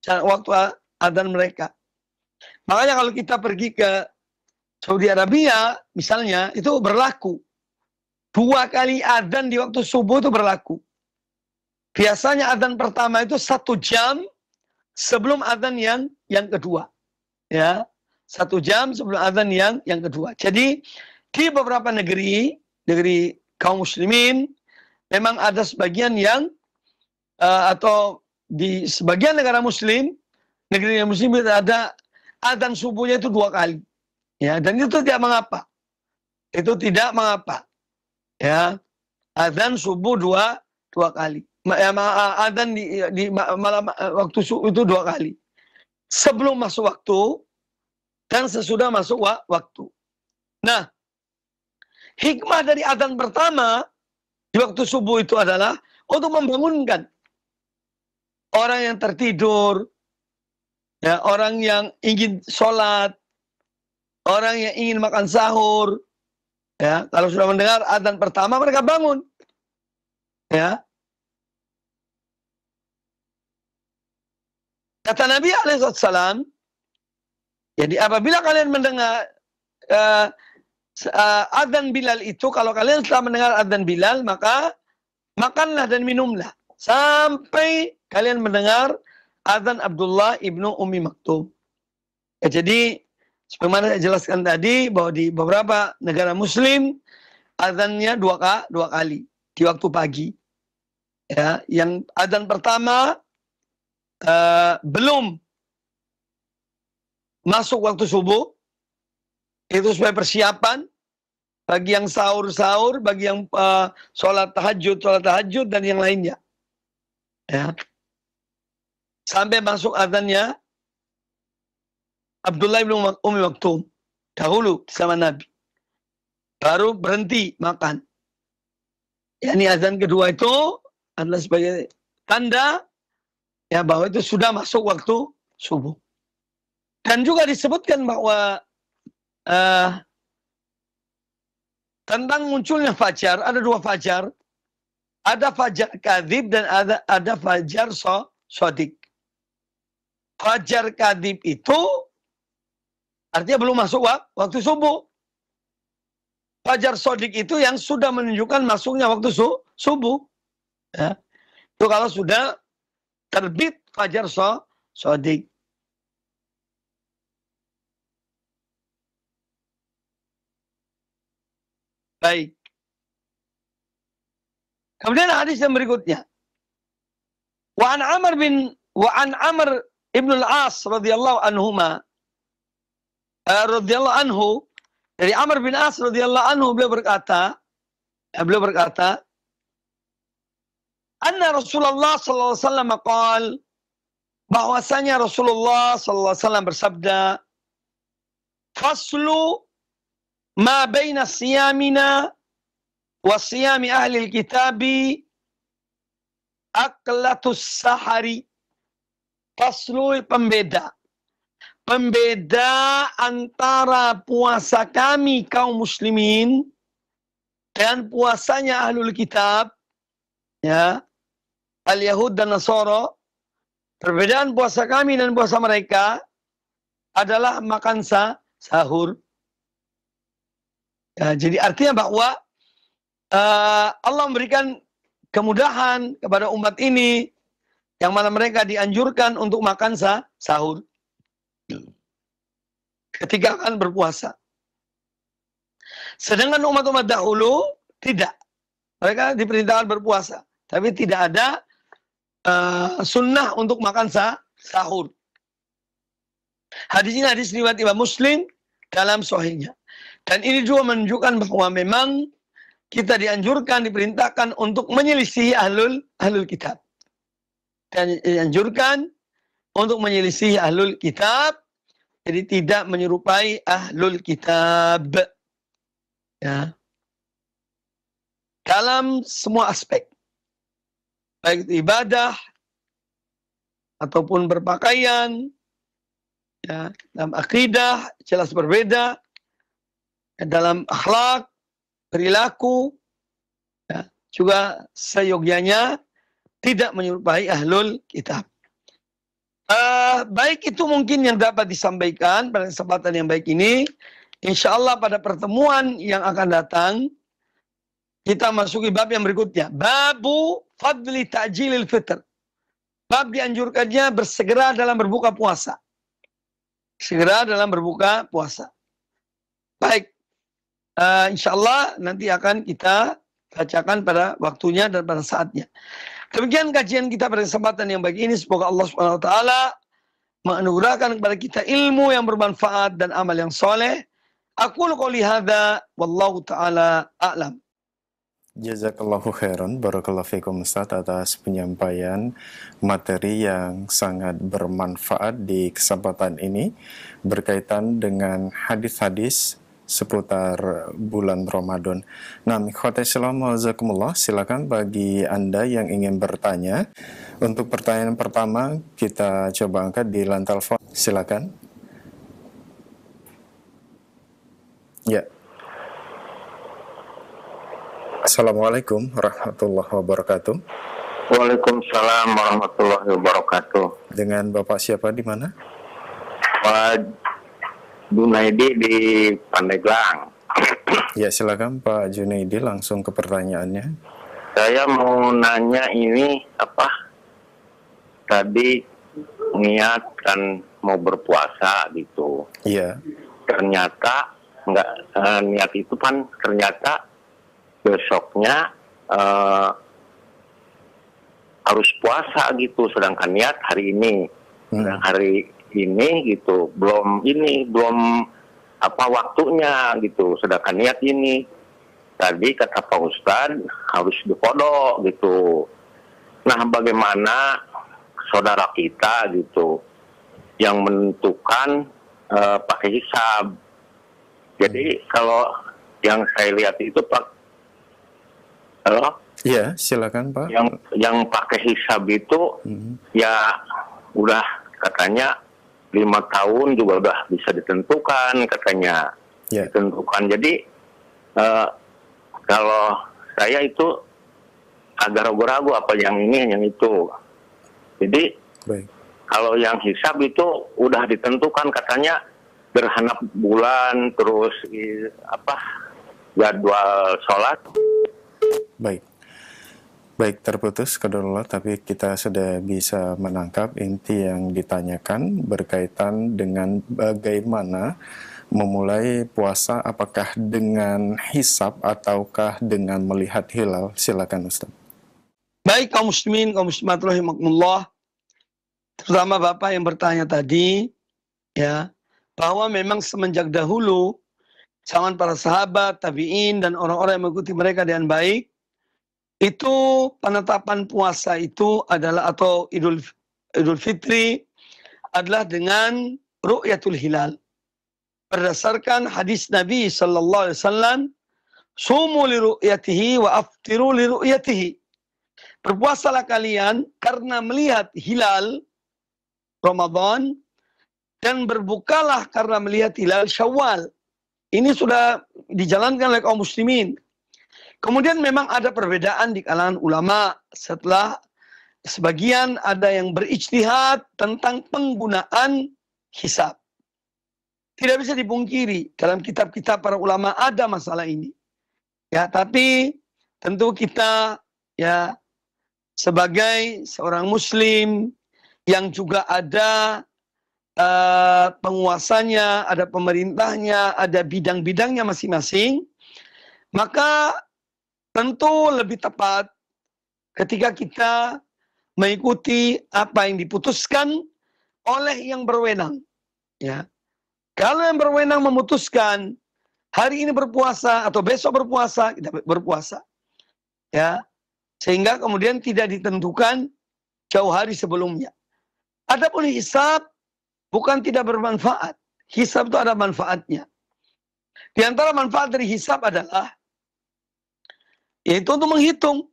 S1: waktu azan mereka. Makanya kalau kita pergi ke Saudi Arabia misalnya, itu berlaku 2 kali azan di waktu subuh itu berlaku. Biasanya azan pertama itu 1 jam sebelum azan yang kedua. Ya, 1 jam sebelum azan yang kedua. Jadi di beberapa negeri kaum muslimin memang ada sebagian yang atau di sebagian negara muslim, negeri muslim itu ada azan subuhnya itu 2 kali. Ya, dan itu tidak mengapa. Itu tidak mengapa. Ya, azan subuh 2 kali. Azan di malam waktu subuh itu 2 kali. Sebelum masuk waktu dan sesudah masuk waktu. Nah, hikmah dari azan pertama di waktu subuh itu adalah untuk membangunkan orang yang tertidur, ya, orang yang ingin sholat, orang yang ingin makan sahur. Ya, kalau sudah mendengar azan pertama mereka bangun. Ya. Kata Nabi alaihissalam, jadi apabila kalian mendengar azan Bilal itu, kalau kalian telah mendengar azan Bilal, maka makanlah dan minumlah sampai kalian mendengar azan Abdullah Ibnu Ummi Maktum. Ya, jadi sebagaimana saya jelaskan tadi bahwa di beberapa negara muslim azannya 2 kali di waktu pagi. Ya, yang azan pertama belum masuk waktu subuh, itu sebagai persiapan bagi yang sahur-sahur, bagi yang sholat tahajud dan yang lainnya. Ya. Sampai masuk azannya Abdullah bin Ummi Maktum dahulu sama Nabi, baru berhenti makan. Ya, ini azan kedua itu adalah sebagai tanda ya bahwa itu sudah masuk waktu subuh. Dan juga disebutkan bahwa tentang munculnya fajar, ada 2 fajar. Ada fajar kadzib dan ada fajar shadiq. Fajar kadzib itu artinya belum masuk waktu subuh. Fajar shadiq itu yang sudah menunjukkan masuknya waktu subuh. Ya. Itu kalau sudah terbit fajar shadiq. Baik. Kemudian hadis yang berikutnya. Wa an Amr ibn al-As radhiyallahu anhuma radhiyallahu anhu, dari Amr bin As radhiyallahu anhu beliau berkata, anna Rasulullah sallallahu alaihi wasallam qaal, bahwasanya Rasulullah sallallahu alaihi wasallam bersabda, faslu ma baina siyamina wa siyami ahli al-kitabi aklatus sahari. Faslu, pembeda pembeda antara puasa kami kaum muslimin dan puasanya ahlul kitab, ya, al-Yahud dan Nasara. Perbedaan puasa kami dan puasa mereka adalah makan sahur. Ya, jadi artinya bahwa Allah memberikan kemudahan kepada umat ini yang mana mereka dianjurkan untuk makan sahur ketika akan berpuasa. Sedangkan umat-umat dahulu tidak. Mereka diperintahkan berpuasa, tapi tidak ada sunnah untuk makan sahur. Hadis ini hadis riwayat Imam Muslim dalam sahihnya. Dan ini juga menunjukkan bahwa memang kita dianjurkan, diperintahkan untuk menyelisihi ahlul kitab. Dan dianjurkan untuk menyelisihi ahlul kitab, jadi tidak menyerupai ahlul kitab. Ya. Dalam semua aspek, baik itu ibadah ataupun berpakaian, ya, dalam akidah jelas berbeda, dalam akhlak, perilaku, ya, juga seyogyanya tidak menyerupai ahlul kitab. Baik itu mungkin yang dapat disampaikan pada kesempatan yang baik ini. Insya Allah pada pertemuan yang akan datang, kita masuki bab yang berikutnya. Babu fadli ta'jilil fitr. Bab dianjurkannya bersegera dalam berbuka puasa. Segera dalam berbuka puasa. Baik. Insya Allah nanti akan kita bacakan pada waktunya dan pada saatnya. Demikian kajian kita pada kesempatan yang baik ini. Semoga Allah SWT menganugerahkan kepada kita ilmu yang bermanfaat dan amal yang soleh. Aku qouli hadza wallahu ta'ala a'lam.
S2: Jazakallahu khairan, barakallahu fikum Ustaz atas penyampaian materi yang sangat bermanfaat di kesempatan ini berkaitan dengan hadis-hadis seputar bulan Ramadan. Nah, ikhwati Islam wajazakumullah, silakan bagi Anda yang ingin bertanya. Untuk pertanyaan pertama kita coba angkat di line telepon. Silakan. Ya. Assalamualaikum warahmatullahi wabarakatuh.
S3: Waalaikumsalam warahmatullahi wabarakatuh.
S2: Dengan Bapak siapa di mana?
S3: Pak Junaidi di Pandeglang.
S2: Ya, silakan Pak Junaidi, langsung ke pertanyaannya.
S3: Saya mau nanya ini apa? Tadi niat kan mau berpuasa gitu.
S2: Iya.
S3: Ternyata enggak, niat itu kan ternyata besoknya harus puasa gitu, sedangkan niat hari ini, sedang hari ini gitu belum apa waktunya gitu, sedangkan niat ini tadi kata Pak Ustadz harus dikodok gitu. Nah, bagaimana saudara kita gitu yang menentukan pakai hisab? Jadi kalau yang saya lihat itu Pak, halo?
S2: Iya, silakan Pak.
S3: Yang pakai hisab itu ya udah katanya 5 tahun juga udah bisa ditentukan katanya.
S2: Yeah.
S3: Ditentukan. Jadi kalau saya itu agak ragu-ragu apa yang ini yang itu. Jadi
S2: baik.
S3: Kalau yang hisab itu udah ditentukan katanya gerhana bulan terus apa jadwal sholat.
S2: Baik. Baik, terputus kedaluarsa, tapi kita sudah bisa menangkap inti yang ditanyakan berkaitan dengan bagaimana memulai puasa, apakah dengan hisab ataukah dengan melihat hilal. Silakan Ustaz.
S1: Baik kaum muslimin, kaum muslimat rahimakumullah, terutama Bapak yang bertanya tadi, ya, bahwa memang semenjak dahulu zaman para sahabat, tabi'in dan orang-orang yang mengikuti mereka dengan baik, itu penetapan puasa itu adalah atau Idul Fitri adalah dengan ru'yatul hilal. Berdasarkan hadis Nabi sallallahu alaihi wasallam, sumu li ru'yatihi wa aftiru li ru'yatihi. Berpuasalah kalian karena melihat hilal Ramadan dan berbukalah karena melihat hilal Syawal. Ini sudah dijalankan oleh kaum muslimin. Kemudian memang ada perbedaan di kalangan ulama setelah sebagian ada yang berijtihad tentang penggunaan hisab. Tidak bisa dipungkiri dalam kitab-kitab para ulama ada masalah ini. Ya, tapi tentu kita ya sebagai seorang muslim yang juga ada penguasanya, ada pemerintahnya, ada bidang-bidangnya masing-masing, maka tentu lebih tepat ketika kita mengikuti apa yang diputuskan oleh yang berwenang. Ya. Kalau yang berwenang memutuskan hari ini berpuasa atau besok berpuasa, kita berpuasa. Ya. Sehingga kemudian tidak ditentukan jauh hari sebelumnya. Adapun hisab bukan tidak bermanfaat. Hisab itu ada manfaatnya. Di antara manfaat dari hisab adalah yaitu untuk menghitung,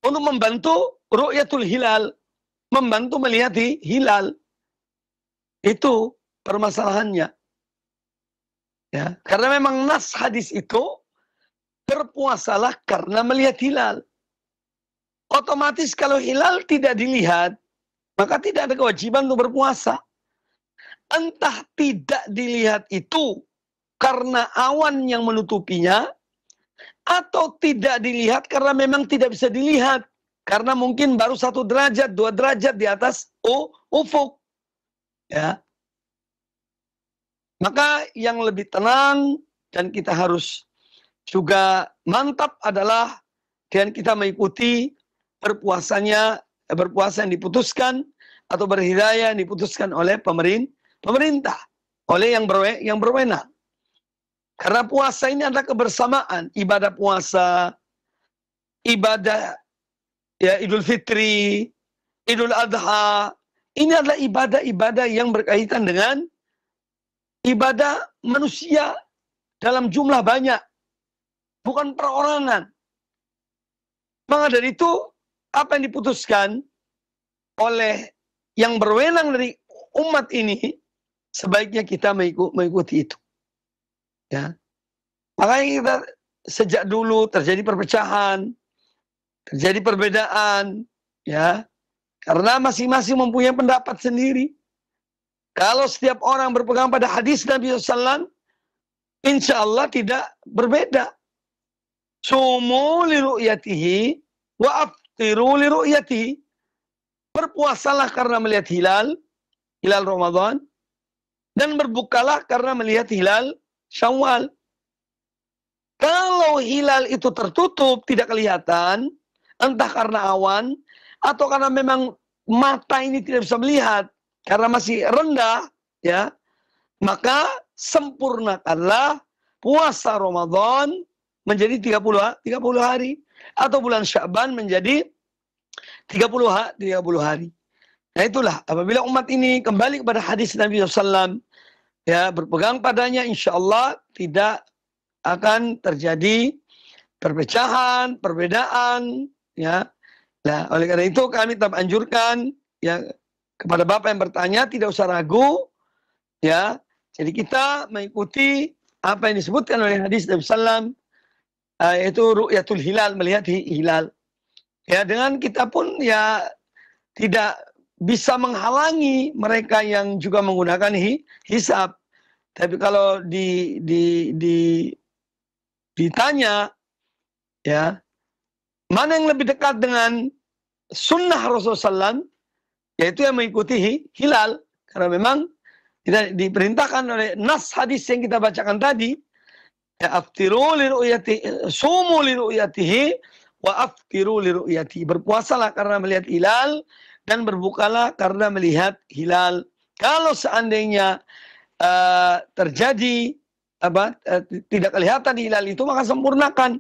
S1: untuk membantu ru'yatul hilal, membantu melihat hilal. Itu permasalahannya. Ya, karena memang nas hadis itu berpuasalah karena melihat hilal. Otomatis kalau hilal tidak dilihat, maka tidak ada kewajiban untuk berpuasa. Entah tidak dilihat itu karena awan yang menutupinya, atau tidak dilihat karena memang tidak bisa dilihat. Karena mungkin baru 1 derajat, 2 derajat di atas ufuk. Ya. Maka yang lebih tenang dan kita harus juga mantap adalah dengan kita mengikuti berpuasa yang diputuskan atau berhidayah yang diputuskan oleh pemerintah, oleh yang berwenang. Karena puasa ini adalah kebersamaan, ibadah puasa, ibadah ya Idul Fitri, Idul Adha, ini adalah ibadah-ibadah yang berkaitan dengan ibadah manusia dalam jumlah banyak, bukan perorangan. Maka dari itu, apa yang diputuskan oleh yang berwenang dari umat ini, sebaiknya kita mengikuti itu. Ya. Makanya kita sejak dulu terjadi perpecahan, terjadi perbedaan, ya, karena masing-masing mempunyai pendapat sendiri. Kalau setiap orang berpegang pada hadis Nabi SAW, insya Allah tidak berbeda. Sumu li ru'yatihi wa aftiru li ru'yatihi. Berpuasalah karena melihat hilal Ramadan, dan berbukalah karena melihat hilal Syawal. Kalau hilal itu tertutup, tidak kelihatan, entah karena awan, atau karena memang mata ini tidak bisa melihat, karena masih rendah, ya, maka sempurnakanlah puasa Ramadan menjadi 30 hari, atau bulan Sya'ban menjadi 30 hari. Nah itulah, apabila umat ini kembali kepada hadis Nabi SAW, ya, berpegang padanya, insya Allah tidak akan terjadi perpecahan, perbedaan, ya. Nah, oleh karena itu kami tetap anjurkan, ya, kepada Bapak yang bertanya tidak usah ragu, ya. Jadi kita mengikuti apa yang disebutkan oleh hadis Nabi SAW, yaitu ru'yatul hilal, melihat hilal. Ya, dengan kita pun ya tidak bisa menghalangi mereka yang juga menggunakan hisab. Tapi kalau ditanya, ya, mana yang lebih dekat dengan sunnah Rasulullah SAW, yaitu yang mengikuti hilal. Karena memang kita diperintahkan oleh nas hadis yang kita bacakan tadi, ya, aftiru li ru'yatihi, sumu li ru'yatihi, wa aftiru li ru'yatihi. Berpuasalah karena melihat hilal, dan berbukalah karena melihat hilal. Kalau seandainya terjadi tidak kelihatan hilal itu, maka sempurnakan,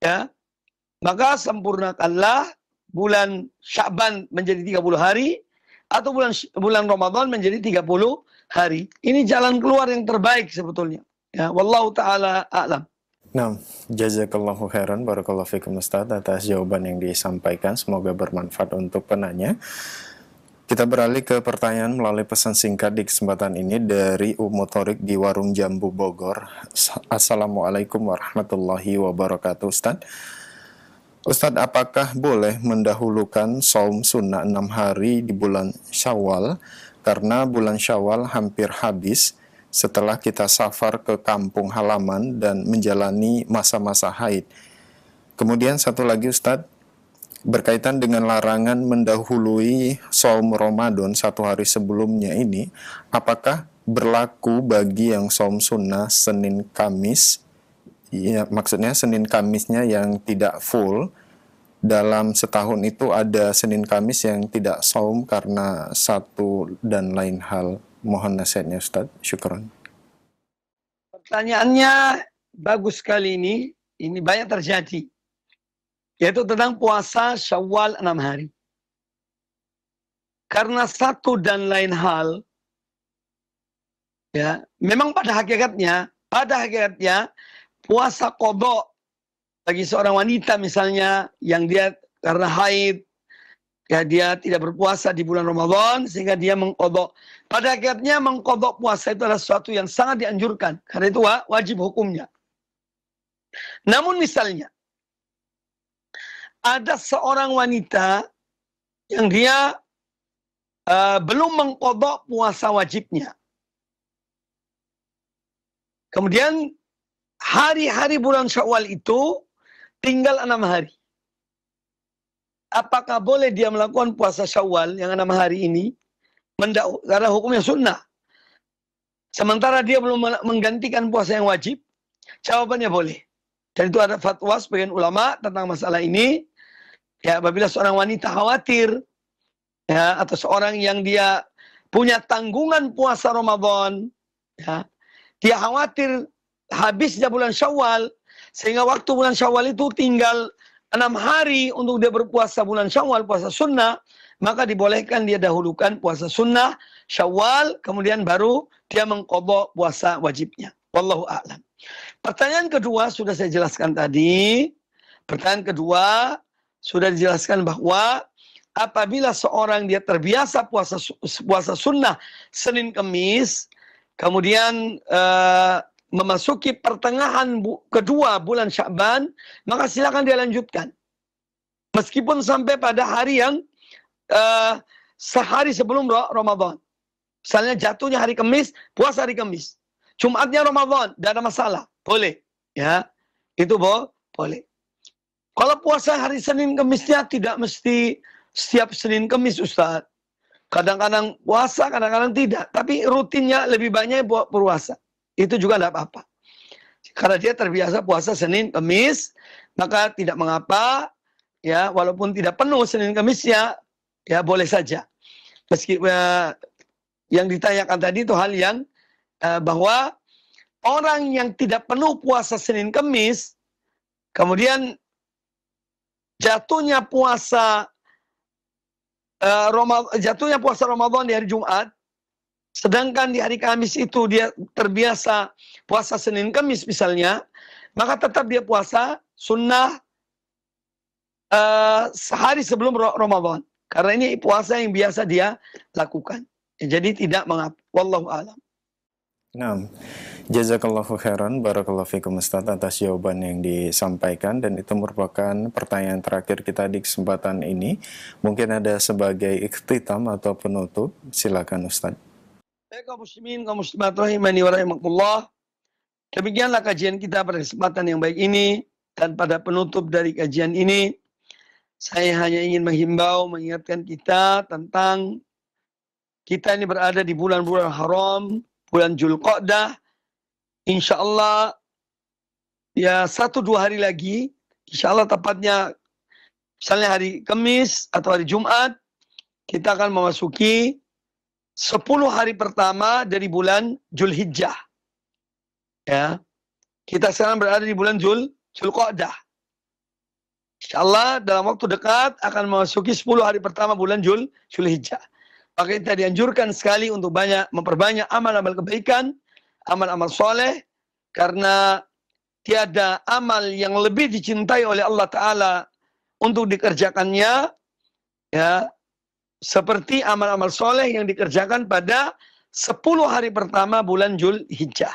S1: ya, maka sempurnakanlah bulan Sya'ban menjadi 30 hari, atau bulan Ramadan menjadi 30 hari. Ini jalan keluar yang terbaik sebetulnya, ya. Wallahu taala a'lam.
S2: Nah, jazakallahu khairan, barakallahu fikum Ustaz atas jawaban yang disampaikan, semoga bermanfaat untuk penanya. Kita beralih ke pertanyaan melalui pesan singkat di kesempatan ini dari Umu Thorik di Warung Jambu Bogor. Assalamualaikum warahmatullahi wabarakatuh, Ustadz. Ustadz, apakah boleh mendahulukan saum sunnah 6 hari di bulan Syawal karena bulan Syawal hampir habis setelah kita safar ke kampung halaman dan menjalani masa-masa haid? Kemudian satu lagi, Ustadz, berkaitan dengan larangan mendahului saum Ramadan 1 hari sebelumnya ini, apakah berlaku bagi yang saum sunnah Senin Kamis? Ya, maksudnya Senin Kamisnya yang tidak full. Dalam setahun itu ada Senin Kamis yang tidak saum karena satu dan lain hal. Mohon nasihatnya, Ustaz. Syukran.
S1: Pertanyaannya bagus sekali ini. Ini banyak terjadi. Yaitu tentang puasa Syawal 6 hari. Karena satu dan lain hal, ya, memang pada hakikatnya puasa qadha bagi seorang wanita misalnya yang dia karena haid, ya dia tidak berpuasa di bulan Ramadan sehingga dia mengqadha. Pada hakikatnya mengqadha puasa itu adalah sesuatu yang sangat dianjurkan. Karena itu wajib hukumnya. Namun misalnya ada seorang wanita yang dia belum mengqadha puasa wajibnya. Kemudian hari-hari bulan Syawal itu tinggal 6 hari. Apakah boleh dia melakukan puasa Syawal yang 6 hari ini? Karena hukumnya sunnah. Sementara dia belum menggantikan puasa yang wajib, jawabannya boleh. Dan itu ada fatwa sebagian ulama tentang masalah ini. Ya, apabila seorang wanita khawatir, ya, atau seorang yang dia punya tanggungan puasa Ramadan, ya, dia khawatir habisnya bulan Syawal, sehingga waktu bulan Syawal itu tinggal 6 hari untuk dia berpuasa bulan Syawal, puasa sunnah, maka dibolehkan dia dahulukan puasa sunnah, Syawal, kemudian baru dia mengqadha puasa wajibnya. Wallahu a'lam. Pertanyaan kedua sudah saya jelaskan tadi. Pertanyaan kedua sudah dijelaskan bahwa apabila seorang dia terbiasa puasa sunnah Senin Kemis, kemudian memasuki pertengahan kedua bulan Sya'ban, maka silakan dia lanjutkan. Meskipun sampai pada hari yang sehari sebelum Ramadan. Misalnya jatuhnya hari Kamis, puasa hari Kamis. Jumatnya Ramadan, tidak ada masalah. Boleh. Ya, itu boleh. Kalau puasa hari Senin Kemisnya tidak mesti setiap Senin Kemis, Ustaz. Kadang-kadang puasa, kadang-kadang tidak. Tapi rutinnya lebih banyak puasa. Itu juga tidak apa-apa. Karena dia terbiasa puasa Senin Kemis, maka tidak mengapa. Ya, walaupun tidak penuh Senin Kemisnya, ya boleh saja. Meski yang ditanyakan tadi itu hal yang bahwa orang yang tidak penuh puasa Senin Kemis, kemudian jatuhnya puasa Ramadan di hari Jumat, sedangkan di hari Kamis itu dia terbiasa puasa Senin Kamis misalnya, maka tetap dia puasa sunnah sehari sebelum Ramadan. Karena ini puasa yang biasa dia lakukan. Jadi tidak mengapa. Wallahu a'lam.
S2: Nah, jazakallahu khairan, barakallahu fikum Ustaz atas jawaban yang disampaikan, dan itu merupakan pertanyaan terakhir kita di kesempatan ini. Mungkin ada sebagai ikhtitam atau penutup, silakan Ustaz.
S1: Baik kaum muslimin, kaum muslimat rahimani wa rahimakumullah. Demikianlah kajian kita pada kesempatan yang baik ini, dan pada penutup dari kajian ini saya hanya ingin menghimbau, mengingatkan kita tentang kita ini berada di bulan-bulan haram, bulan Dzulqa'dah. Insya Allah ya 1-2 hari lagi, insya Allah tepatnya misalnya hari Kamis atau hari Jumat, kita akan memasuki 10 hari pertama dari bulan Dzulhijjah. Ya, kita sekarang berada di bulan Dzulqa'dah. Insya Allah dalam waktu dekat akan memasuki 10 hari pertama bulan Dzulhijjah. Maka kita dianjurkan sekali untuk memperbanyak amal-amal kebaikan, amal-amal soleh, karena tiada amal yang lebih dicintai oleh Allah Ta'ala untuk dikerjakannya, ya, seperti amal-amal soleh yang dikerjakan pada 10 hari pertama bulan Dzulhijjah.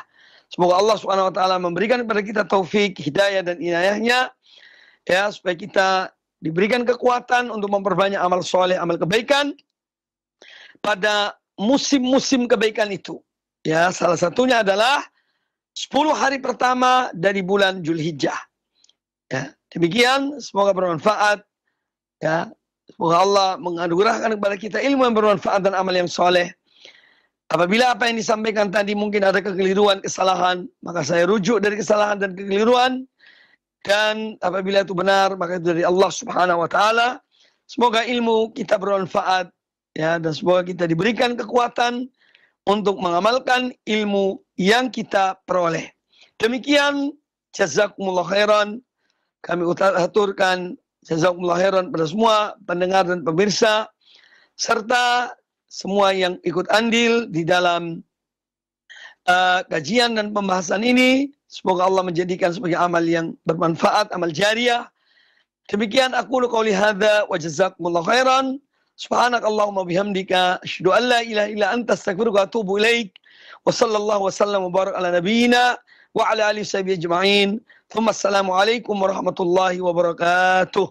S1: Semoga Allah Subhanahu wa taala memberikan kepada kita taufik, hidayah dan inayahnya ya, supaya kita diberikan kekuatan untuk memperbanyak amal soleh, amal kebaikan pada musim-musim kebaikan itu. Ya, salah satunya adalah 10 hari pertama dari bulan Dzulhijjah. Ya, demikian, semoga bermanfaat. Ya, semoga Allah menganugerahkan kepada kita ilmu yang bermanfaat dan amal yang soleh. Apabila apa yang disampaikan tadi mungkin ada kekeliruan, kesalahan, maka saya rujuk dari kesalahan dan kekeliruan. Dan apabila itu benar, maka itu dari Allah Subhanahu wa taala. Semoga ilmu kita bermanfaat ya, dan semoga kita diberikan kekuatan untuk mengamalkan ilmu yang kita peroleh. Demikian, jazakumullah khairan. Kami aturkan jazakumullah khairan pada semua pendengar dan pemirsa serta semua yang ikut andil di dalam kajian dan pembahasan ini. Semoga Allah menjadikan sebagai amal yang bermanfaat, amal jariah. Demikian aku qouli hadza wa jazakumullah khairan. Subhanakallahumma bihamdika asyhadu an la ilaha illa anta astaghfiruka wa atubu ilaik. Wa sallallahu wasallam wa barak ala nabiyyina wa ala alihi washabihi ajma'in. Thumma assalamu alaikum warahmatullahi wabarakatuh.